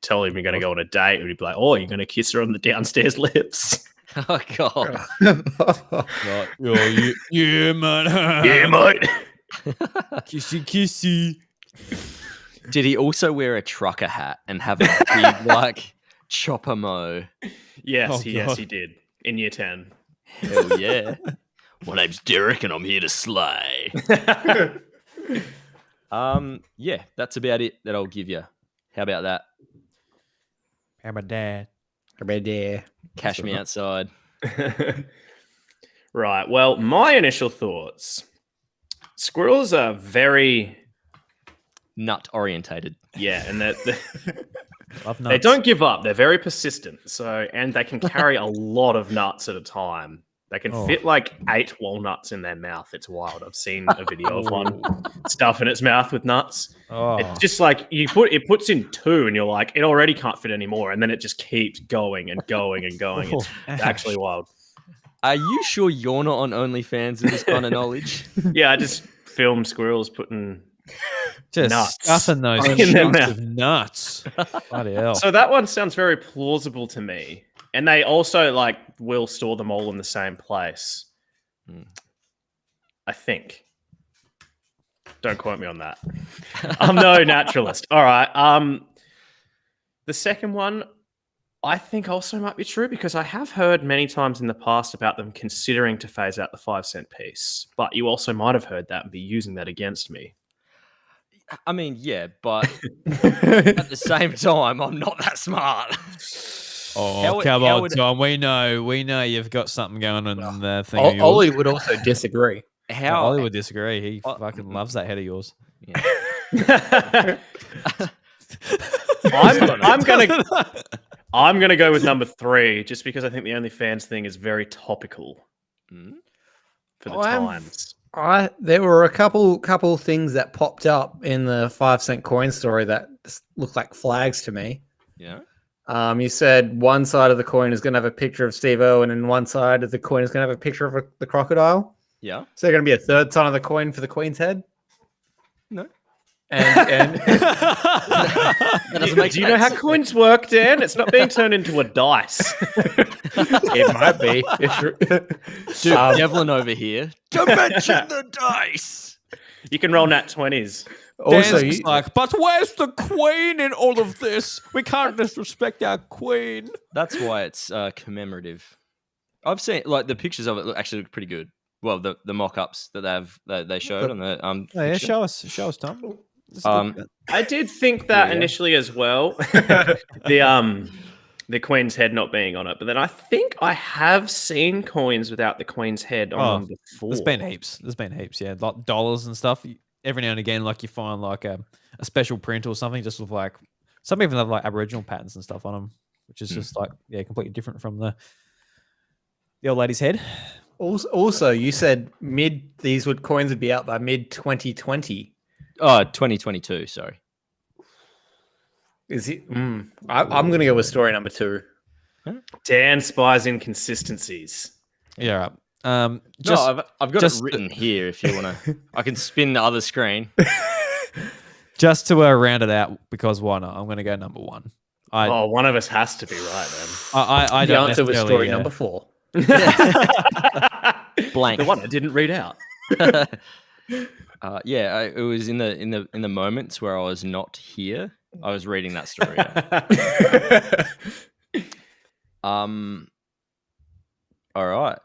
[SPEAKER 2] tell him you're going to go on a date and he'd be like, oh, you're going to kiss her on the downstairs lips.
[SPEAKER 5] Oh God.
[SPEAKER 1] Right. Oh, yeah, man.
[SPEAKER 2] Yeah, mate.
[SPEAKER 1] Kissy.
[SPEAKER 5] Did he also wear a trucker hat and have a big chopper mo?
[SPEAKER 2] Yes,
[SPEAKER 1] Oh,
[SPEAKER 2] he did in year 10.
[SPEAKER 5] Hell yeah. My name's Derek and I'm here to slay. Yeah, that's about it that I'll give you. How about that?
[SPEAKER 1] How about that?
[SPEAKER 5] Cash me outside.
[SPEAKER 2] Right. Well, my initial thoughts. Squirrels are very
[SPEAKER 5] Nut orientated.
[SPEAKER 2] and
[SPEAKER 1] Love
[SPEAKER 2] they
[SPEAKER 1] nuts.
[SPEAKER 2] don't give up. They're very persistent. And they can carry a lot of nuts at a time. They can fit 8 walnuts in their mouth. It's wild. I've seen a video of one stuff in its mouth with nuts.
[SPEAKER 1] Oh.
[SPEAKER 2] It's just it puts in 2 and you're like, it already can't fit anymore. And then it just keeps going and going and going. It's actually wild.
[SPEAKER 5] Are you sure you're not on OnlyFans with this kind of knowledge?
[SPEAKER 2] Yeah, I just filmed squirrels putting
[SPEAKER 1] Just
[SPEAKER 2] nuts
[SPEAKER 1] stuffing those
[SPEAKER 2] in their
[SPEAKER 1] chunks
[SPEAKER 2] mouth.
[SPEAKER 1] of nuts. Bloody hell.
[SPEAKER 2] So that one sounds very plausible to me. And they also will store them all in the same place. I think. Don't quote me on that. I'm no naturalist. All right. The second one, I think also might be true because I have heard many times in the past about them considering to phase out the 5-cent piece. But you also might have heard that and be using that against me.
[SPEAKER 5] I mean, yeah, but at the same time, I'm not that smart.
[SPEAKER 1] Oh, come on, Tom. We know you've got something going on in the thing. of yours.
[SPEAKER 3] Ollie would also disagree.
[SPEAKER 5] How
[SPEAKER 1] Ollie would disagree. He fucking loves that head of yours.
[SPEAKER 5] Yeah.
[SPEAKER 2] I'm gonna go with number 3 just because I think the OnlyFans thing is very topical for the times.
[SPEAKER 3] There were a couple things that popped up in the 5-cent coin story that looked like flags to me.
[SPEAKER 5] Yeah.
[SPEAKER 3] You said one side of the coin is going to have a picture of Steve Irwin, and one side of the coin is going to have a picture of the crocodile.
[SPEAKER 5] Yeah.
[SPEAKER 3] Is there going to be a third side of the coin for the Queen's head?
[SPEAKER 5] No.
[SPEAKER 3] And
[SPEAKER 5] That doesn't make
[SPEAKER 2] Do you know how
[SPEAKER 5] sense.
[SPEAKER 2] coins work, Dan? It's not being turned into a dice.
[SPEAKER 3] it might be.
[SPEAKER 5] Dude, Devlin over here. To mention the dice.
[SPEAKER 2] You can roll nat 20s.
[SPEAKER 3] Also,
[SPEAKER 1] Dan's just like, but where's the Queen in all of this? We can't disrespect our Queen.
[SPEAKER 5] That's why it's commemorative. I've seen like the pictures of it actually look pretty good. Well, the mock-ups that they showed on the
[SPEAKER 1] Oh, yeah,
[SPEAKER 5] picture.
[SPEAKER 1] show us, Tom.
[SPEAKER 2] I did think that
[SPEAKER 5] Yeah.
[SPEAKER 2] initially as well. The Queen's head not being on it, but then I think I have seen coins without the Queen's head on them before.
[SPEAKER 1] There's been heaps. Yeah, like dollars and stuff. Every now and again, like you find like a special print or something, just with like some even have like Aboriginal patterns and stuff on them, which is just like completely different from the old lady's head.
[SPEAKER 3] Also, you said these coins would be out by mid 2020.
[SPEAKER 5] Oh, 2022, sorry.
[SPEAKER 3] Is it? I'm going to go with story number 2.
[SPEAKER 2] Dan spies inconsistencies.
[SPEAKER 1] Yeah, right. Just
[SPEAKER 5] No, I've got
[SPEAKER 1] just-
[SPEAKER 5] it written here if you want to. I can spin the other screen.
[SPEAKER 1] just to round it out, because why not? I'm going to go number 1.
[SPEAKER 2] One of us has to be right then.
[SPEAKER 1] I
[SPEAKER 3] The
[SPEAKER 1] don't
[SPEAKER 3] answer was story
[SPEAKER 1] necessarily,
[SPEAKER 3] number 4.
[SPEAKER 5] Blank.
[SPEAKER 2] The one I didn't read out.
[SPEAKER 5] It was in the moments where I was not here. I was reading that story. All right,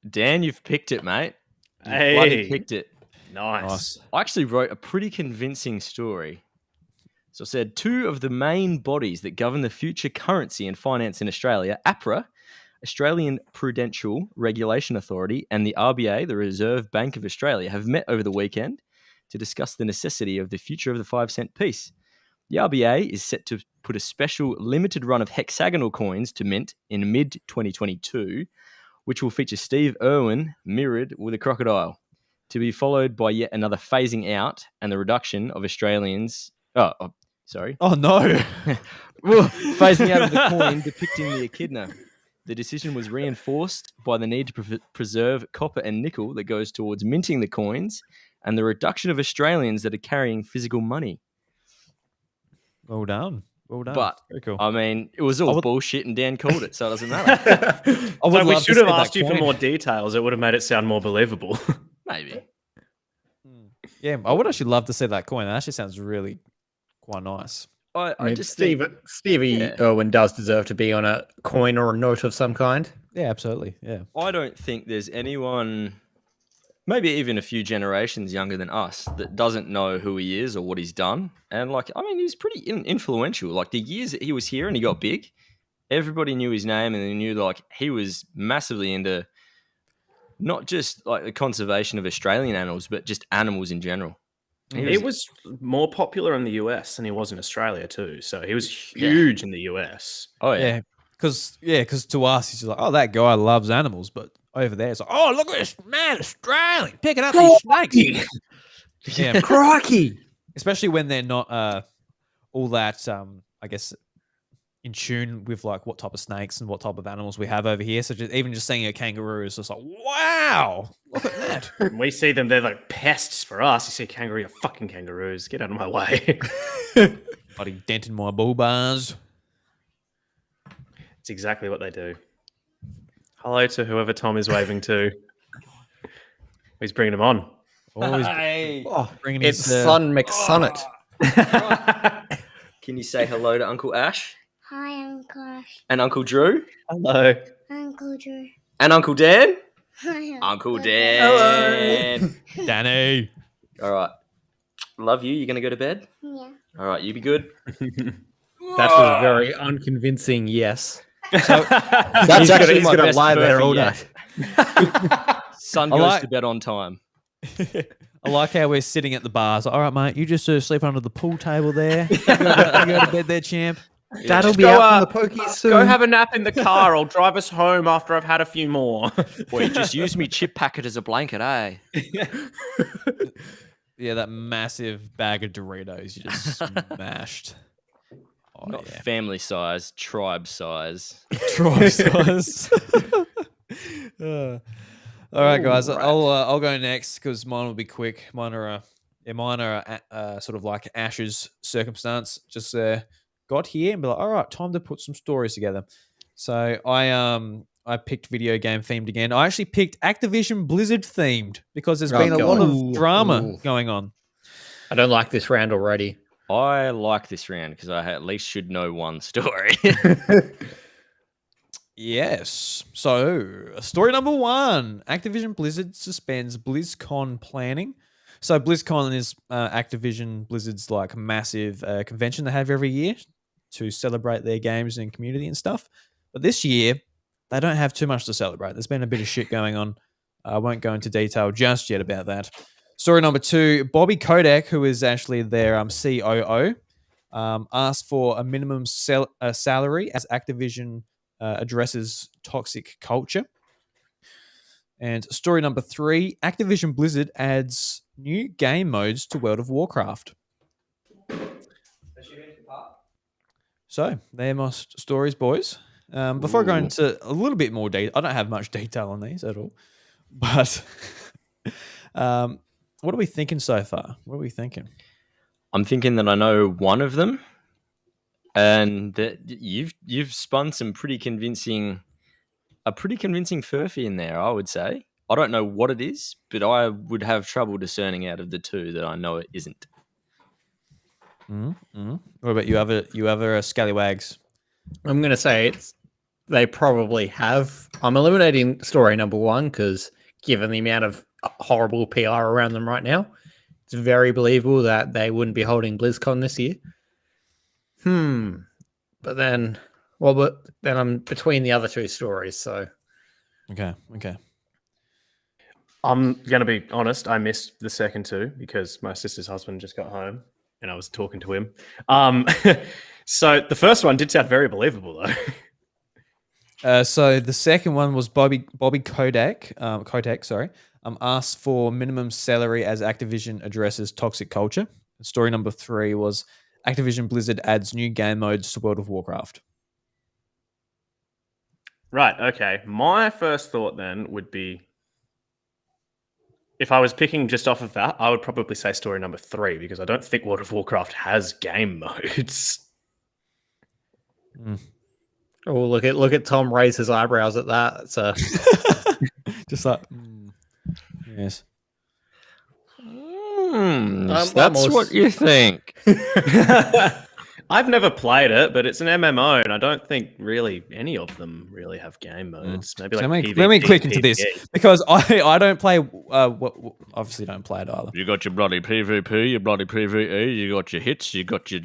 [SPEAKER 5] Dan, you've picked it, mate. You bloody
[SPEAKER 2] Hey.
[SPEAKER 5] picked it.
[SPEAKER 2] Nice.
[SPEAKER 5] I actually wrote a pretty convincing story. So I said 2 of the main bodies that govern the future currency and finance in Australia, APRA, Australian Prudential Regulation Authority, and the RBA, the Reserve Bank of Australia, have met over the weekend to discuss the necessity of the future of the 5-cent piece. The RBA is set to put a special limited run of hexagonal coins to mint in mid-2022, which will feature Steve Irwin mirrored with a crocodile, to be followed by yet another phasing out and the reduction of Australians... sorry.
[SPEAKER 1] Oh no!
[SPEAKER 5] Phasing out of the coin depicting the echidna. The decision was reinforced by the need to preserve copper and nickel that goes towards minting the coins and the reduction of Australians that are carrying physical money.
[SPEAKER 1] Well done.
[SPEAKER 5] But,
[SPEAKER 1] very cool.
[SPEAKER 5] I mean, it was all bullshit and Dan called it, so it doesn't matter.
[SPEAKER 1] I would
[SPEAKER 2] So we
[SPEAKER 1] love to
[SPEAKER 2] should have
[SPEAKER 1] see that
[SPEAKER 2] asked you for
[SPEAKER 1] coin.
[SPEAKER 2] more details. It would have made it sound more believable.
[SPEAKER 5] Maybe.
[SPEAKER 1] Yeah, I would actually love to see that coin. That actually sounds really quite nice.
[SPEAKER 5] I
[SPEAKER 3] I mean,
[SPEAKER 5] just think,
[SPEAKER 3] Stevie
[SPEAKER 5] Yeah.
[SPEAKER 3] Irwin does deserve to be on a coin or a note of some kind.
[SPEAKER 1] Yeah, absolutely. Yeah.
[SPEAKER 5] I don't think there's anyone, maybe even a few generations younger than us, that doesn't know who he is or what he's done. And like, I mean, he's pretty influential. Like the years that he was here and he got big, everybody knew his name and they knew like he was massively into not just like the conservation of Australian animals, but just animals in general.
[SPEAKER 2] He was more popular in the US than he was in Australia too. So he was huge in the US.
[SPEAKER 5] Oh yeah.
[SPEAKER 1] Yeah, because to us, he's just like, oh, that guy loves animals. But over there, it's like, oh, look at this man, Australian, picking up these snakes. Yeah,
[SPEAKER 3] Crikey!
[SPEAKER 1] especially when they're not all that, I guess, in tune with like what type of snakes and what type of animals we have over here. So even just seeing a kangaroo is just like, wow, look at that.
[SPEAKER 2] When we see them, they're like pests for us. You see kangaroo, you're fucking kangaroos. Get out of my way.
[SPEAKER 1] Bloody dent in my bull bars.
[SPEAKER 2] It's exactly what they do. Hello to whoever Tom is waving to. He's bringing him on.
[SPEAKER 1] Always
[SPEAKER 3] Oh,
[SPEAKER 1] bringing
[SPEAKER 3] it's
[SPEAKER 1] his
[SPEAKER 3] Son McSonnet.
[SPEAKER 5] Can you say hello to Uncle Ash
[SPEAKER 6] Hi, Uncle Ash.
[SPEAKER 5] and Uncle Drew
[SPEAKER 2] Hello.
[SPEAKER 6] Uncle Drew.
[SPEAKER 5] and Uncle Dan?
[SPEAKER 6] Hi,
[SPEAKER 5] Uncle Dan.
[SPEAKER 1] Danny.
[SPEAKER 5] All right. Love you. You going to go to bed?
[SPEAKER 6] Yeah.
[SPEAKER 5] All right. You be good.
[SPEAKER 3] That was a very unconvincing yes.
[SPEAKER 5] That's
[SPEAKER 3] He's
[SPEAKER 5] actually
[SPEAKER 3] he's
[SPEAKER 5] my
[SPEAKER 3] gonna
[SPEAKER 5] best
[SPEAKER 3] lie there
[SPEAKER 5] Furphy
[SPEAKER 3] all
[SPEAKER 5] yet.
[SPEAKER 3] night.
[SPEAKER 5] Son
[SPEAKER 1] I
[SPEAKER 5] goes
[SPEAKER 1] like-
[SPEAKER 5] to bed on time.
[SPEAKER 1] I like how we're sitting at the bars. All right, mate, you just sleep under the pool table there. You go to bed there, champ.
[SPEAKER 3] That'll
[SPEAKER 2] Just
[SPEAKER 3] be
[SPEAKER 2] go,
[SPEAKER 3] out from the pokies soon.
[SPEAKER 2] Go have a nap in the car. I'll drive us home after I've had a few more.
[SPEAKER 5] Boy, just use me chip packet as a blanket, eh?
[SPEAKER 1] Yeah, that massive bag of Doritos you just smashed.
[SPEAKER 5] Not family size, tribe size.
[SPEAKER 1] Tribe size. All right, guys.
[SPEAKER 3] Alright.
[SPEAKER 1] I'll go next because mine will be quick. Mine are sort of like Ash's circumstance. Just got here and be like, all right, time to put some stories together. So I picked video game themed again. I actually picked Activision Blizzard themed because there's been a lot of drama going on.
[SPEAKER 3] I don't like this round already.
[SPEAKER 5] I like this round because I at least should know one story.
[SPEAKER 1] Yes. So, story number 1. Activision Blizzard suspends BlizzCon planning. So, BlizzCon is Activision Blizzard's like massive convention they have every year to celebrate their games and community and stuff. But this year, they don't have too much to celebrate. There's been a bit of shit going on. I won't go into detail just yet about that. Story number 2, Bobby Kotick, who is actually their COO, asked for a minimum salary as Activision addresses toxic culture. And story number 3, Activision Blizzard adds new game modes to World of Warcraft. So, they're my stories, boys. Before I go into a little bit more detail, I don't have much detail on these at all. But what are we thinking so far? What are we thinking?
[SPEAKER 5] I'm thinking that I know one of them, and that you've spun a pretty convincing Furphy in there, I would say. I don't know what it is, but I would have trouble discerning out of the two that I know it isn't.
[SPEAKER 1] Mm-hmm. What about you? Other scallywags?
[SPEAKER 3] I'm going to say they probably have. I'm eliminating story number 1 because given the amount of horrible PR around them right now, it's very believable that they wouldn't be holding BlizzCon this year. But then I'm between the other 2 stories, so.
[SPEAKER 1] Okay.
[SPEAKER 2] I'm going to be honest. I missed the second 2 because my sister's husband just got home and I was talking to him. So the first one did sound very believable, though.
[SPEAKER 1] So the second one was Bobby Kotick, asked for minimum salary as Activision addresses toxic culture. Story number 3 was Activision Blizzard adds new game modes to World of Warcraft.
[SPEAKER 2] Right, okay. My first thought then would be, if I was picking just off of that, I would probably say story number 3 because I don't think World of Warcraft has game modes.
[SPEAKER 3] Oh, look at Tom raise his eyebrows at that. It's
[SPEAKER 1] just like yes.
[SPEAKER 5] That's what you think.
[SPEAKER 2] I've never played it, but it's an MMO, and I don't think really any of them really have game modes. Maybe like PvP,
[SPEAKER 1] let me click into this because I don't play. Obviously, don't play it either.
[SPEAKER 5] You got your bloody PvP, your bloody PvE. You got your hits. You got your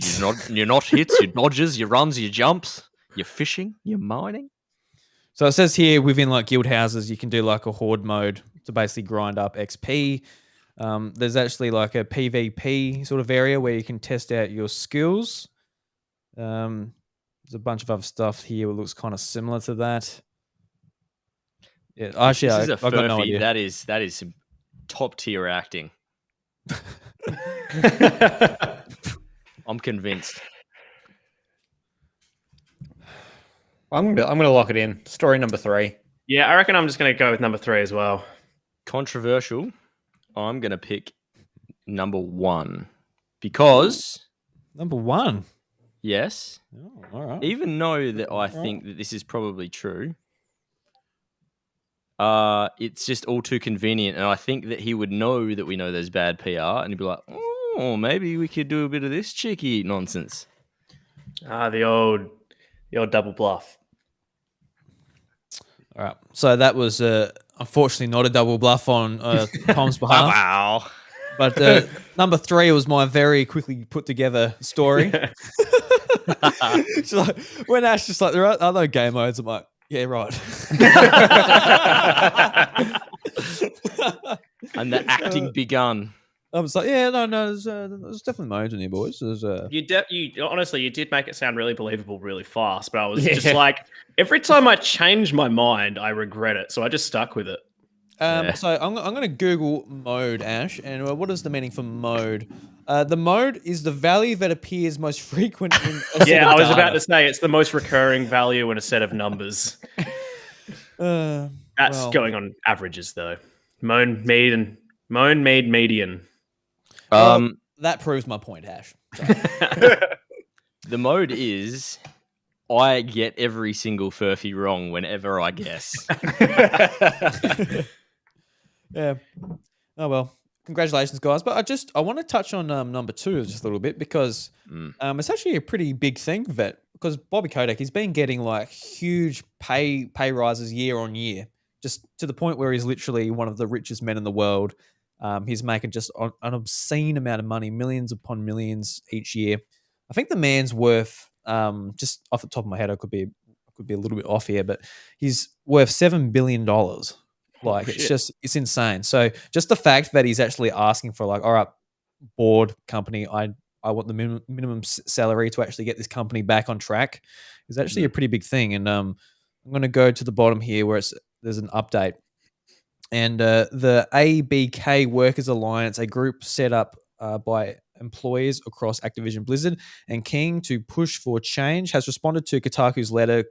[SPEAKER 5] not hits. Your dodges. Your runs. Your jumps. Your fishing. Your mining.
[SPEAKER 1] So it says here within like guild houses, you can do like a horde mode to basically grind up XP. There's actually like a PvP sort of area where you can test out your skills. There's a bunch of other stuff here that looks kind of similar to that. Yeah, actually,
[SPEAKER 5] this is
[SPEAKER 1] I've got no idea.
[SPEAKER 5] That is some top tier acting. I'm convinced.
[SPEAKER 3] I'm gonna lock it in. Story number 3.
[SPEAKER 2] Yeah, I reckon I'm just going to go with number 3 as well.
[SPEAKER 5] Controversial. I'm going to pick number 1 because
[SPEAKER 1] Number 1.
[SPEAKER 5] yes,
[SPEAKER 1] Oh, all right.
[SPEAKER 5] even though that I think that this is probably true, it's just all too convenient, and I think that he would know that we know there's bad PR, and he'd be like, "Oh, maybe we could do a bit of this cheeky nonsense."
[SPEAKER 2] The old double bluff.
[SPEAKER 1] All right. So that was unfortunately not a double bluff on Tom's behalf.
[SPEAKER 5] Wow.
[SPEAKER 1] But number 3 was my very quickly put together story. So when Ash just like, there are no game modes, I'm like, yeah, right.
[SPEAKER 5] And the acting begun.
[SPEAKER 1] I was like, yeah, no, there's definitely modes in here, boys. There's
[SPEAKER 2] You honestly, you did make it sound really believable really fast, but I was just like, every time I change my mind, I regret it. So I just stuck with it.
[SPEAKER 5] Yeah.
[SPEAKER 1] So I'm going to Google mode, Ash, and what is the meaning for mode? The mode is the value that appears most frequent in a set
[SPEAKER 2] Yeah,
[SPEAKER 1] of
[SPEAKER 2] I was about
[SPEAKER 1] data.
[SPEAKER 2] to say it's the most recurring value in a set of numbers. That's
[SPEAKER 1] Well,
[SPEAKER 2] going on averages though. Moan median.
[SPEAKER 1] well, that proves my point, Ash. So,
[SPEAKER 5] The mode is I get every single Furphy wrong whenever I guess.
[SPEAKER 1] yeah. Oh well. Congratulations, guys. But I want to touch on number 2 just a little bit because it's actually a pretty big thing because Bobby Kotick, he's been getting like huge pay rises year on year, just to the point where he's literally one of the richest men in the world. He's making just an obscene amount of money, millions upon millions each year. I think the man's worth, just off the top of my head, I could be a little bit off here, but he's worth $7 billion. Like it's insane. So just the fact that he's actually asking for like, all right, board company, I want the minimum salary to actually get this company back on track is actually a pretty big thing. And I'm going to go to the bottom here where there's an update. And the ABK Workers Alliance, a group set up by employees across Activision Blizzard and King to push for change, has responded to Kotaku's letter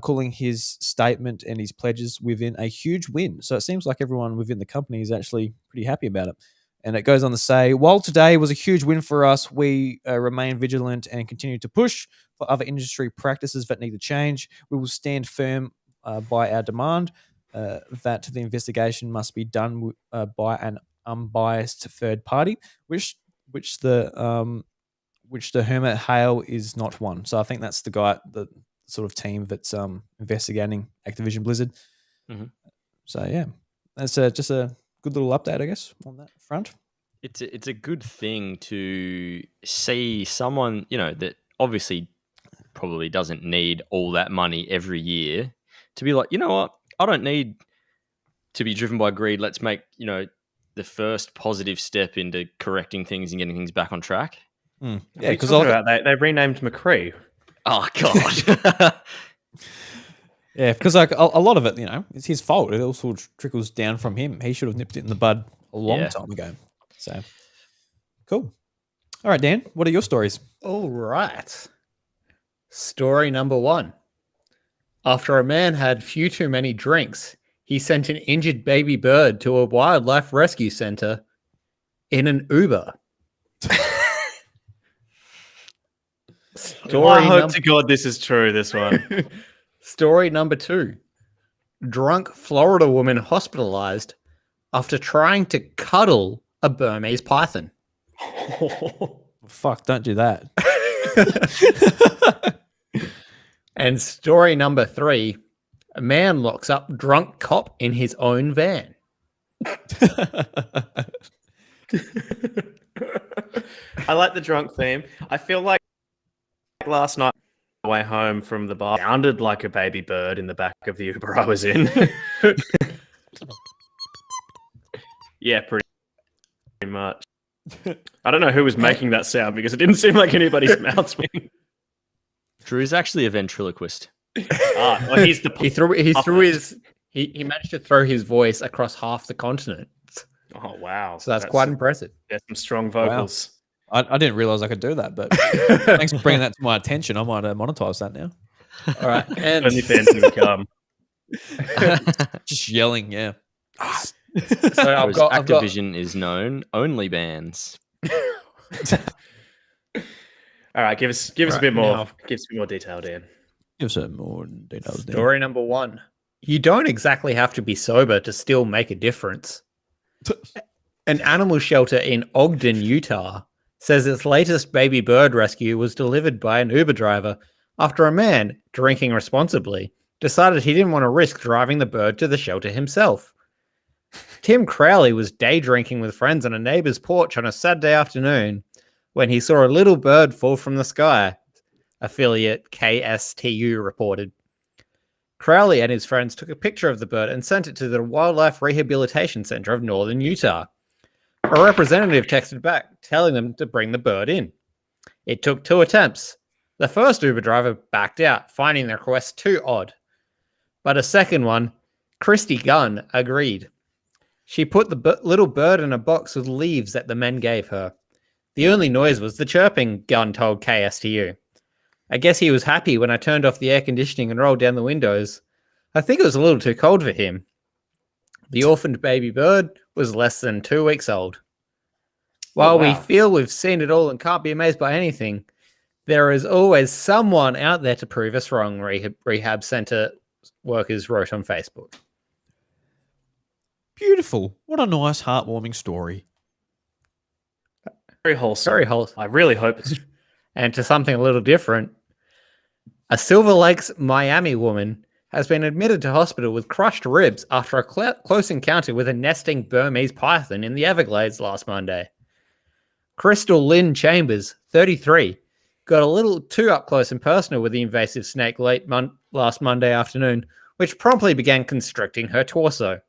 [SPEAKER 1] calling his statement and his pledges within a huge win. So it seems like everyone within the company is actually pretty happy about it. And it goes on to say, while today was a huge win for us, we remain vigilant and continue to push for other industry practices that need to change. We will stand firm by our demand that the investigation must be done by an unbiased third party, which the Hermit Hale is not one. So I think that's the guy, the sort of team that's investigating Activision Blizzard.
[SPEAKER 5] Mm-hmm.
[SPEAKER 1] So yeah, that's just a good little update, I guess, on that front.
[SPEAKER 5] It's a good thing to see someone, that obviously probably doesn't need all that money every year to be like, you know what, I don't need to be driven by greed. Let's make, the first positive step into correcting things and getting things back on track.
[SPEAKER 1] Yeah,
[SPEAKER 2] because they renamed McCree.
[SPEAKER 5] Oh God.
[SPEAKER 1] Yeah, because like a lot of it, it's his fault. It also trickles down from him. He should have nipped it in the bud a long time ago. So cool. All right, Dan, what are your stories?
[SPEAKER 3] All right. Story number 1. After a man had few too many drinks, he sent an injured baby bird to a wildlife rescue center in an Uber.
[SPEAKER 2] I hope to God this is true, this one.
[SPEAKER 3] Story number 2. Drunk Florida woman hospitalized after trying to cuddle a Burmese python.
[SPEAKER 1] Fuck, don't do that.
[SPEAKER 3] And story number 3. A man locks up drunk cop in his own van.
[SPEAKER 2] I like the drunk theme. I feel like last night on my way home from the bar sounded like a baby bird in the back of the Uber I was in. Yeah, pretty much. I don't know who was making that sound because it didn't seem like anybody's mouth moving.
[SPEAKER 5] Drew's actually a ventriloquist.
[SPEAKER 2] Well, he's the
[SPEAKER 3] he managed to throw his voice across half the continent.
[SPEAKER 2] Oh wow!
[SPEAKER 3] So that's quite impressive.
[SPEAKER 2] There's some strong vocals.
[SPEAKER 1] Wow. I didn't realize I could do that, but thanks for bringing that to my attention. I might monetize that now.
[SPEAKER 3] All right, and
[SPEAKER 2] OnlyFans can come.
[SPEAKER 1] Just yelling, yeah.
[SPEAKER 3] So I've got
[SPEAKER 5] Activision is known only bands.
[SPEAKER 2] All right, give us a bit more. Give us a bit more detail, Dan.
[SPEAKER 1] Give us some more details.
[SPEAKER 3] Story number 1. You don't exactly have to be sober to still make a difference. An animal shelter in Ogden, Utah, says its latest baby bird rescue was delivered by an Uber driver after a man, drinking responsibly, decided he didn't want to risk driving the bird to the shelter himself. Tim Crowley was day drinking with friends on a neighbor's porch on a Saturday afternoon when he saw a little bird fall from the sky, affiliate KSTU reported. Crowley and his friends took a picture of the bird and sent it to the Wildlife Rehabilitation Center of Northern Utah. A representative texted back, telling them to bring the bird in. It took 2 attempts. The first Uber driver backed out, finding the request too odd. But a second one, Christy Gunn, agreed. She put the little bird in a box with leaves that the men gave her. The only noise was the chirping, Gunn told KSTU. I guess he was happy when I turned off the air conditioning and rolled down the windows. I think it was a little too cold for him. The orphaned baby bird was less than 2 weeks old. While we feel we've seen it all and can't be amazed by anything, there is always someone out there to prove us wrong, rehab center workers wrote on Facebook.
[SPEAKER 1] Beautiful. What a nice, heartwarming story.
[SPEAKER 2] Very wholesome.
[SPEAKER 3] Very wholesome.
[SPEAKER 2] I really hope it's
[SPEAKER 3] And to something a little different, a Silver Lakes, Miami woman has been admitted to hospital with crushed ribs after a close encounter with a nesting Burmese python in the Everglades last Monday. Crystal Lynn Chambers, 33, got a little too up close and personal with the invasive snake last Monday afternoon, which promptly began constricting her torso.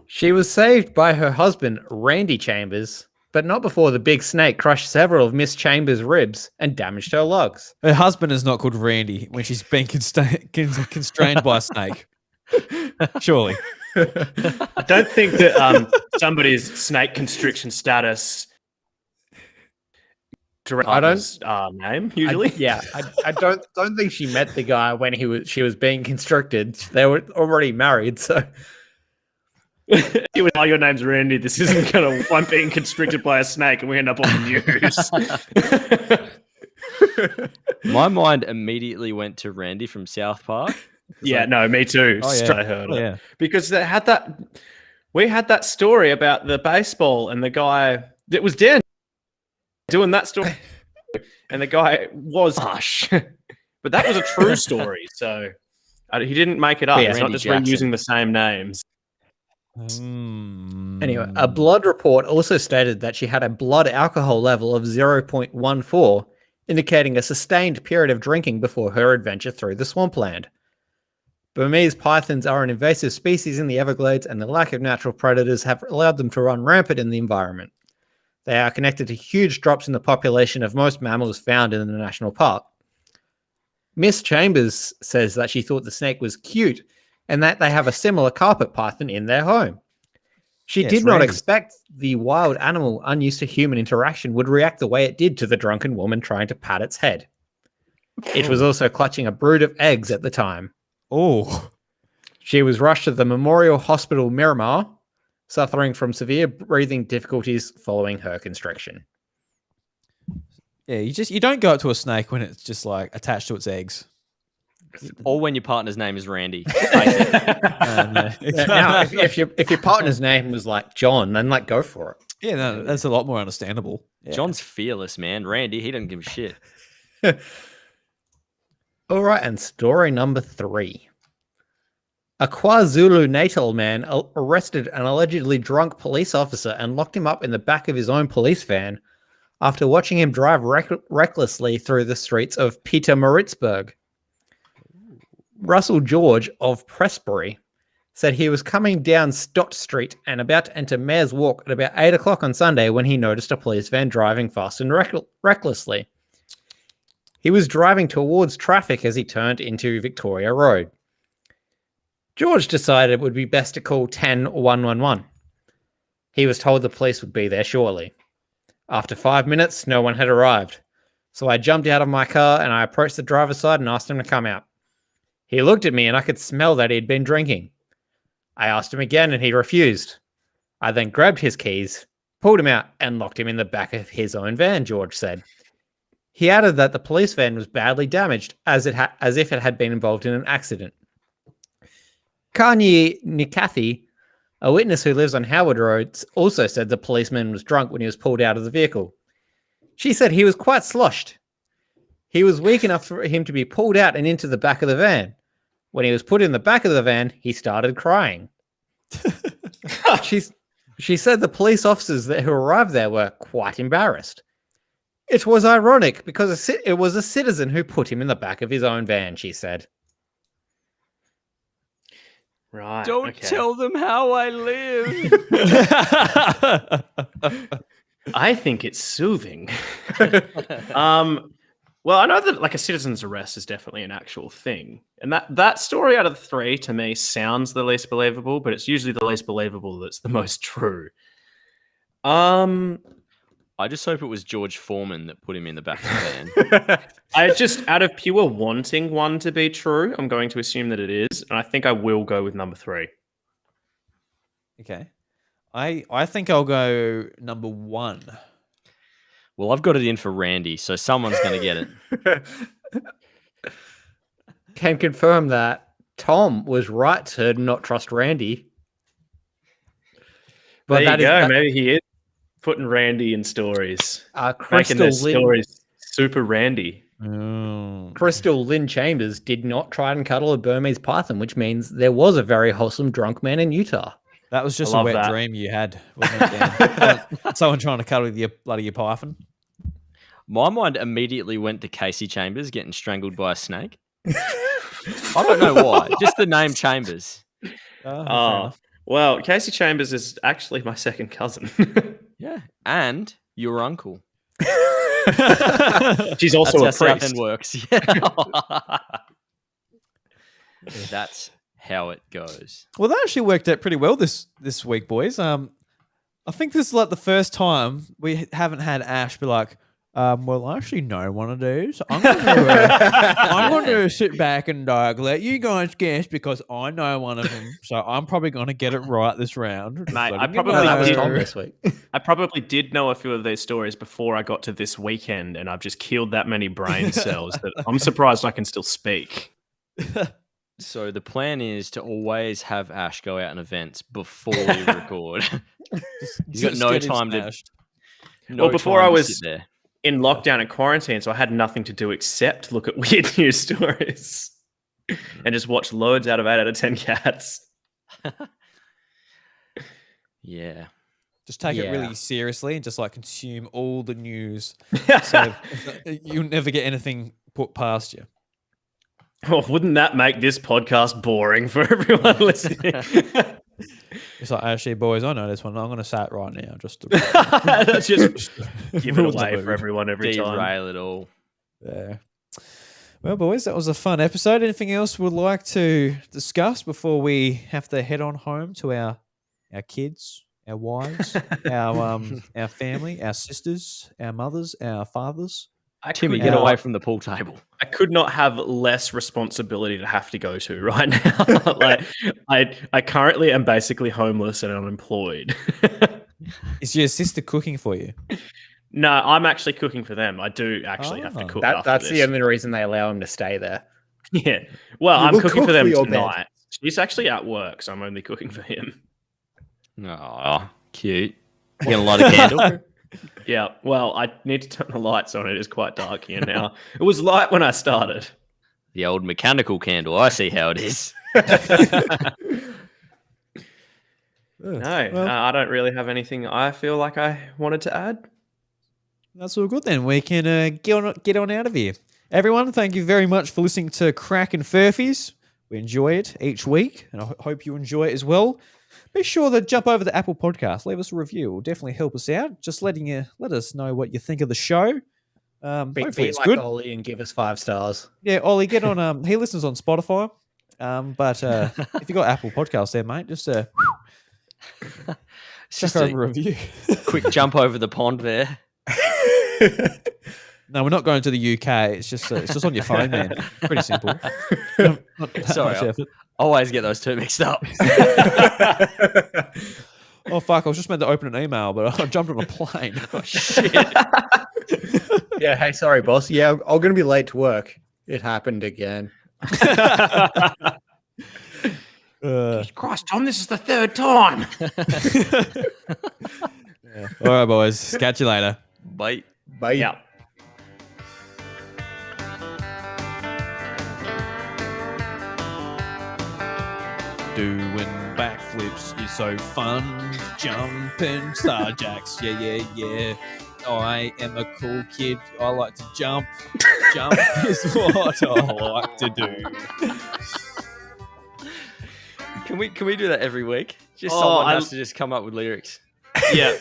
[SPEAKER 3] She was saved by her husband, Randy Chambers, but not before the big snake crushed several of Miss Chambers' ribs and damaged her lugs.
[SPEAKER 1] Her husband is not called Randy when she's been constrained by a snake. Surely.
[SPEAKER 2] I don't think that somebody's snake constriction status directs name usually.
[SPEAKER 3] I don't think she met the guy when she was being constricted. They were already married, so
[SPEAKER 2] It was, your name's Randy. This isn't gonna. I'm being constricted by a snake, and we end up on the news.
[SPEAKER 5] My mind immediately went to Randy from South Park.
[SPEAKER 2] Yeah, no, me too.
[SPEAKER 1] Oh, yeah.
[SPEAKER 2] Straight heard it.
[SPEAKER 1] Yeah.
[SPEAKER 2] Because they had that. We had that story about the baseball and the guy. It was Dan doing that story, and the guy was Hush, but that was a true story. So he didn't make it up.
[SPEAKER 3] Yeah,
[SPEAKER 2] It's not
[SPEAKER 5] Randy
[SPEAKER 2] just
[SPEAKER 5] Jackson.
[SPEAKER 2] reusing the same names.
[SPEAKER 3] Anyway, a blood report also stated that she had a blood alcohol level of 0.14, indicating a sustained period of drinking before her adventure through the swampland. Burmese pythons are an invasive species in the Everglades, and the lack of natural predators have allowed them to run rampant in the environment. They are connected to huge drops in the population of most mammals found in the national park. Miss Chambers says that she thought the snake was cute and that they have a similar carpet python in their home. She did not expect the wild animal, unused to human interaction, would react the way it did to the drunken woman trying to pat its head. It was also clutching a brood of eggs at the time.
[SPEAKER 1] Oh.
[SPEAKER 3] She was rushed to the Memorial Hospital Miramar, suffering from severe breathing difficulties following her constriction.
[SPEAKER 1] Yeah, you don't go up to a snake when it's just like attached to its eggs.
[SPEAKER 5] Or when your partner's name is Randy.
[SPEAKER 3] Now, if your partner's name was like John, then like go for it.
[SPEAKER 1] Yeah, no, that's a lot more understandable. Yeah.
[SPEAKER 5] John's fearless, man. Randy, he doesn't give a shit.
[SPEAKER 3] All right, and story number 3. A KwaZulu-Natal man arrested an allegedly drunk police officer and locked him up in the back of his own police van after watching him drive recklessly through the streets of Pietermaritzburg. Russell George of Prestbury said he was coming down Stott Street and about to enter Mayor's Walk at about 8 o'clock on Sunday when he noticed a police van driving fast and recklessly. He was driving towards traffic as he turned into Victoria Road. George decided it would be best to call 10111. He was told the police would be there shortly. After 5 minutes, no one had arrived. So I jumped out of my car and I approached the driver's side and asked him to come out. He looked at me and I could smell that he'd been drinking. I asked him again and he refused. I then grabbed his keys, pulled him out and locked him in the back of his own van, George said. He added that the police van was badly damaged as if it had been involved in an accident. Kanye Nikathi, a witness who lives on Howard Road, also said the policeman was drunk when he was pulled out of the vehicle. She said he was quite sloshed. He was weak enough for him to be pulled out and into the back of the van. When he was put in the back of the van, he started crying. She said the police officers who arrived there were quite embarrassed. It was ironic because it was a citizen who put him in the back of his own van, she said.
[SPEAKER 2] Right.
[SPEAKER 5] Don't
[SPEAKER 2] okay.
[SPEAKER 5] tell them how I live.
[SPEAKER 2] I think it's soothing. Well, I know that like a citizen's arrest is definitely an actual thing, and that story out of the three to me sounds the least believable, but it's usually the least believable that's the most true.
[SPEAKER 5] I just hope it was George Foreman that put him in the back of the van.
[SPEAKER 2] I just out of pure wanting one to be true, I'm going to assume that it is, and I think I will go with number 3.
[SPEAKER 1] Okay. I think I'll go number 1.
[SPEAKER 5] Well, I've got it in for Randy, so someone's going to get it.
[SPEAKER 3] Can confirm that Tom was right to not trust Randy.
[SPEAKER 2] But there you go.
[SPEAKER 3] that-
[SPEAKER 2] Maybe he is putting Randy in stories, making
[SPEAKER 3] Crystal
[SPEAKER 2] their
[SPEAKER 3] Lynn,
[SPEAKER 2] stories super Randy.
[SPEAKER 1] Oh.
[SPEAKER 3] Crystal Lynn Chambers did not try and cuddle a Burmese python, which means there was a very wholesome drunk man in Utah.
[SPEAKER 1] That was just
[SPEAKER 2] I
[SPEAKER 1] a
[SPEAKER 2] love
[SPEAKER 1] wet
[SPEAKER 2] that.
[SPEAKER 1] dream you had, wasn't it, Dan? Someone trying to cuddle with your bloody python.
[SPEAKER 5] My mind immediately went to Casey Chambers getting strangled by a snake. I don't know why. Just the name Chambers.
[SPEAKER 1] Fair
[SPEAKER 2] Oh,
[SPEAKER 1] enough.
[SPEAKER 2] well, Casey Chambers is actually my second cousin.
[SPEAKER 5] Yeah. And your uncle.
[SPEAKER 2] She's also
[SPEAKER 5] That's
[SPEAKER 2] a
[SPEAKER 5] how
[SPEAKER 2] priest.
[SPEAKER 5] Southend works. Yeah. That's how it goes.
[SPEAKER 1] Well, that actually worked out pretty well this week, boys. I think this is like the first time we haven't had Ash be like, well, I actually know one of these. I'm going to sit back and let you guys guess because I know one of them. So I'm probably going to get it right this round. Just
[SPEAKER 2] Mate,
[SPEAKER 1] letting
[SPEAKER 2] I
[SPEAKER 1] you
[SPEAKER 2] probably
[SPEAKER 3] No, that was
[SPEAKER 2] did-
[SPEAKER 3] Tom this week.
[SPEAKER 2] I probably did know a few of these stories before I got to this weekend, and I've just killed that many brain cells that I'm surprised I can still speak.
[SPEAKER 5] So the plan is to always have Ash go out on events before we record. He's got
[SPEAKER 1] Just
[SPEAKER 5] no
[SPEAKER 1] get him
[SPEAKER 5] time to.
[SPEAKER 1] smashed.
[SPEAKER 5] No
[SPEAKER 2] Well, before
[SPEAKER 5] time
[SPEAKER 2] I
[SPEAKER 5] to
[SPEAKER 2] was-
[SPEAKER 5] sit there.
[SPEAKER 2] In lockdown and quarantine, so I had nothing to do except look at weird news stories and just watch loads out of 8 out of 10 cats.
[SPEAKER 5] Yeah.
[SPEAKER 1] Just take it
[SPEAKER 3] Yeah.
[SPEAKER 1] really seriously and just like consume all the news. So you'll never get anything put past you.
[SPEAKER 2] Oh, wouldn't that make this podcast boring for everyone listening?
[SPEAKER 1] It's like, actually, boys, I know this one. I'm going to say it right now. Just to
[SPEAKER 2] Let's just give it
[SPEAKER 1] Rules the
[SPEAKER 2] away
[SPEAKER 1] mood.
[SPEAKER 2] for everyone every time.
[SPEAKER 5] Derail it all.
[SPEAKER 1] Yeah. Well, boys, that was a fun episode. Anything else we'd like to discuss before we have to head on home to our kids, our wives, our family, our sisters, our mothers, our fathers?
[SPEAKER 5] Timmy,
[SPEAKER 2] could
[SPEAKER 5] get
[SPEAKER 2] not-
[SPEAKER 5] away from the pool table.
[SPEAKER 2] I could not have less responsibility to have to go to right now. Like I currently am basically homeless and unemployed.
[SPEAKER 1] Is your sister cooking for you?
[SPEAKER 2] No, I'm actually cooking for them. I do actually have to
[SPEAKER 1] Oh.
[SPEAKER 2] cook.
[SPEAKER 3] That's
[SPEAKER 2] after
[SPEAKER 3] the
[SPEAKER 2] this.
[SPEAKER 3] only reason they allow him to stay there.
[SPEAKER 2] Yeah. Well,
[SPEAKER 3] You
[SPEAKER 2] I'm
[SPEAKER 3] will
[SPEAKER 2] cooking
[SPEAKER 3] cook
[SPEAKER 2] for them
[SPEAKER 3] for your bed.
[SPEAKER 2] tonight. He's actually at work, so I'm only cooking for him.
[SPEAKER 5] Oh, cute. You gonna light a candle?
[SPEAKER 2] Yeah. Well, I need to turn the lights on. It is quite dark here now. It was light when I started.
[SPEAKER 5] The old mechanical candle. I see how it is.
[SPEAKER 2] No,
[SPEAKER 1] Well,
[SPEAKER 2] I don't really have anything I feel like I wanted to add.
[SPEAKER 1] that's all good then. We can get on out of here. Everyone, thank you very much for listening to Crackin' Furphys. We enjoy it each week, and I hope you enjoy it as well. Be sure to jump over to Apple Podcasts, leave us a review. It will definitely help us out. Just let us know what you think of the show.
[SPEAKER 3] Be
[SPEAKER 1] Hopefully it's
[SPEAKER 3] like
[SPEAKER 1] good.
[SPEAKER 3] Ollie and give us 5 stars.
[SPEAKER 1] Yeah, Ollie, get on. He listens on Spotify, but if you got Apple Podcasts there, mate, just
[SPEAKER 5] It's
[SPEAKER 1] check
[SPEAKER 5] just
[SPEAKER 1] over
[SPEAKER 5] a
[SPEAKER 1] a review.
[SPEAKER 5] quick jump over the pond there.
[SPEAKER 1] No, we're not going to the UK. It's just on your phone, man. Pretty simple. Not that
[SPEAKER 5] Sorry,
[SPEAKER 1] much effort.
[SPEAKER 5] Always get those two mixed up.
[SPEAKER 1] Oh fuck! I was just meant to open an email, but I jumped on a plane.
[SPEAKER 5] Oh, shit.
[SPEAKER 3] Yeah, hey, sorry, boss. Yeah, I'm going to be late to work. It happened again.
[SPEAKER 2] Christ, Tom, this is the 3rd time.
[SPEAKER 1] All right, boys. Catch you later.
[SPEAKER 5] Bye.
[SPEAKER 3] Bye.
[SPEAKER 2] Yeah.
[SPEAKER 1] Doing backflips is so fun. Jumping star jacks. Yeah, yeah, yeah. I am a cool kid. I like to jump. Jump is what I like to do.
[SPEAKER 5] Can we do that every week? Just
[SPEAKER 2] Oh,
[SPEAKER 5] someone
[SPEAKER 2] I-
[SPEAKER 5] has to just come up with lyrics.
[SPEAKER 2] Yeah.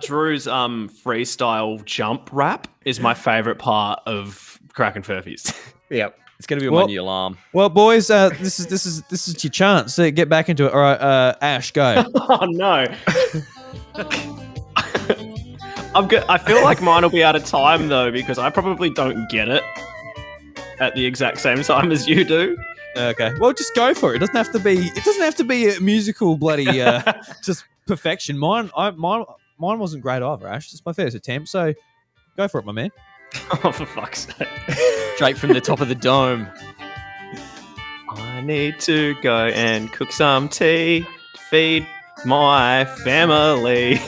[SPEAKER 2] Drew's freestyle jump rap is my favorite part of Crackin' Furphys.
[SPEAKER 3] Yep.
[SPEAKER 5] It's going to be on
[SPEAKER 1] Well-
[SPEAKER 5] my new alarm.
[SPEAKER 1] Well, boys, this is your chance to get back into it. All right, Ash, go.
[SPEAKER 2] Oh no. I feel like mine will be out of time though because I probably don't get it at the exact same time as you do.
[SPEAKER 1] Okay. Well, just go for it. It doesn't have to be. It doesn't have to be a musical bloody just perfection. Mine wasn't great either, Ash. It's my first attempt, so go for it, my man.
[SPEAKER 2] Oh, for fuck's sake.
[SPEAKER 5] Straight from the top of the dome.
[SPEAKER 2] I need to go and cook some tea to feed my family.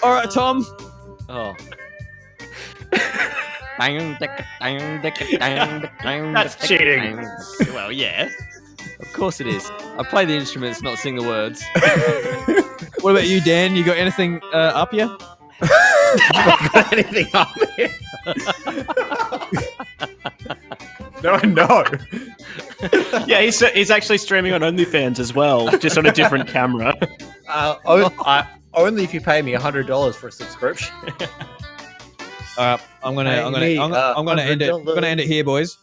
[SPEAKER 1] All right, Tom.
[SPEAKER 5] Oh.
[SPEAKER 2] That's cheating.
[SPEAKER 5] Well, yeah. Of course it is. I play the instruments, not sing the words.
[SPEAKER 1] What about you, Dan? You got anything up you?
[SPEAKER 3] Got anything up there? No.
[SPEAKER 2] Yeah, he's actually streaming on OnlyFans as well, just on a different camera.
[SPEAKER 3] Only if you pay me $100 for a subscription.
[SPEAKER 1] All right, I'm gonna end it. I'm gonna end it here, boys.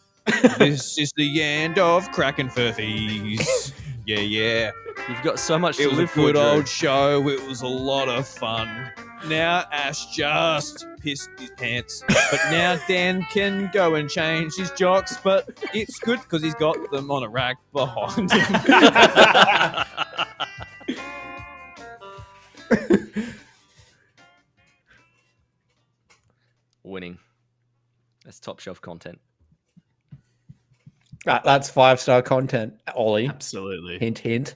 [SPEAKER 1] This is the end of Crackin' Furphys. Yeah.
[SPEAKER 5] You've got so much
[SPEAKER 1] It
[SPEAKER 5] to
[SPEAKER 1] was a
[SPEAKER 5] live for,
[SPEAKER 1] good
[SPEAKER 5] Drew.
[SPEAKER 1] old show. It was a lot of fun. Now Ash just pissed his pants, but now Dan can go and change his jocks. But it's good because he's got them on a rack behind him.
[SPEAKER 5] Winning. That's top shelf content.
[SPEAKER 3] That's 5-star content, Ollie.
[SPEAKER 2] Absolutely.
[SPEAKER 3] Hint, hint.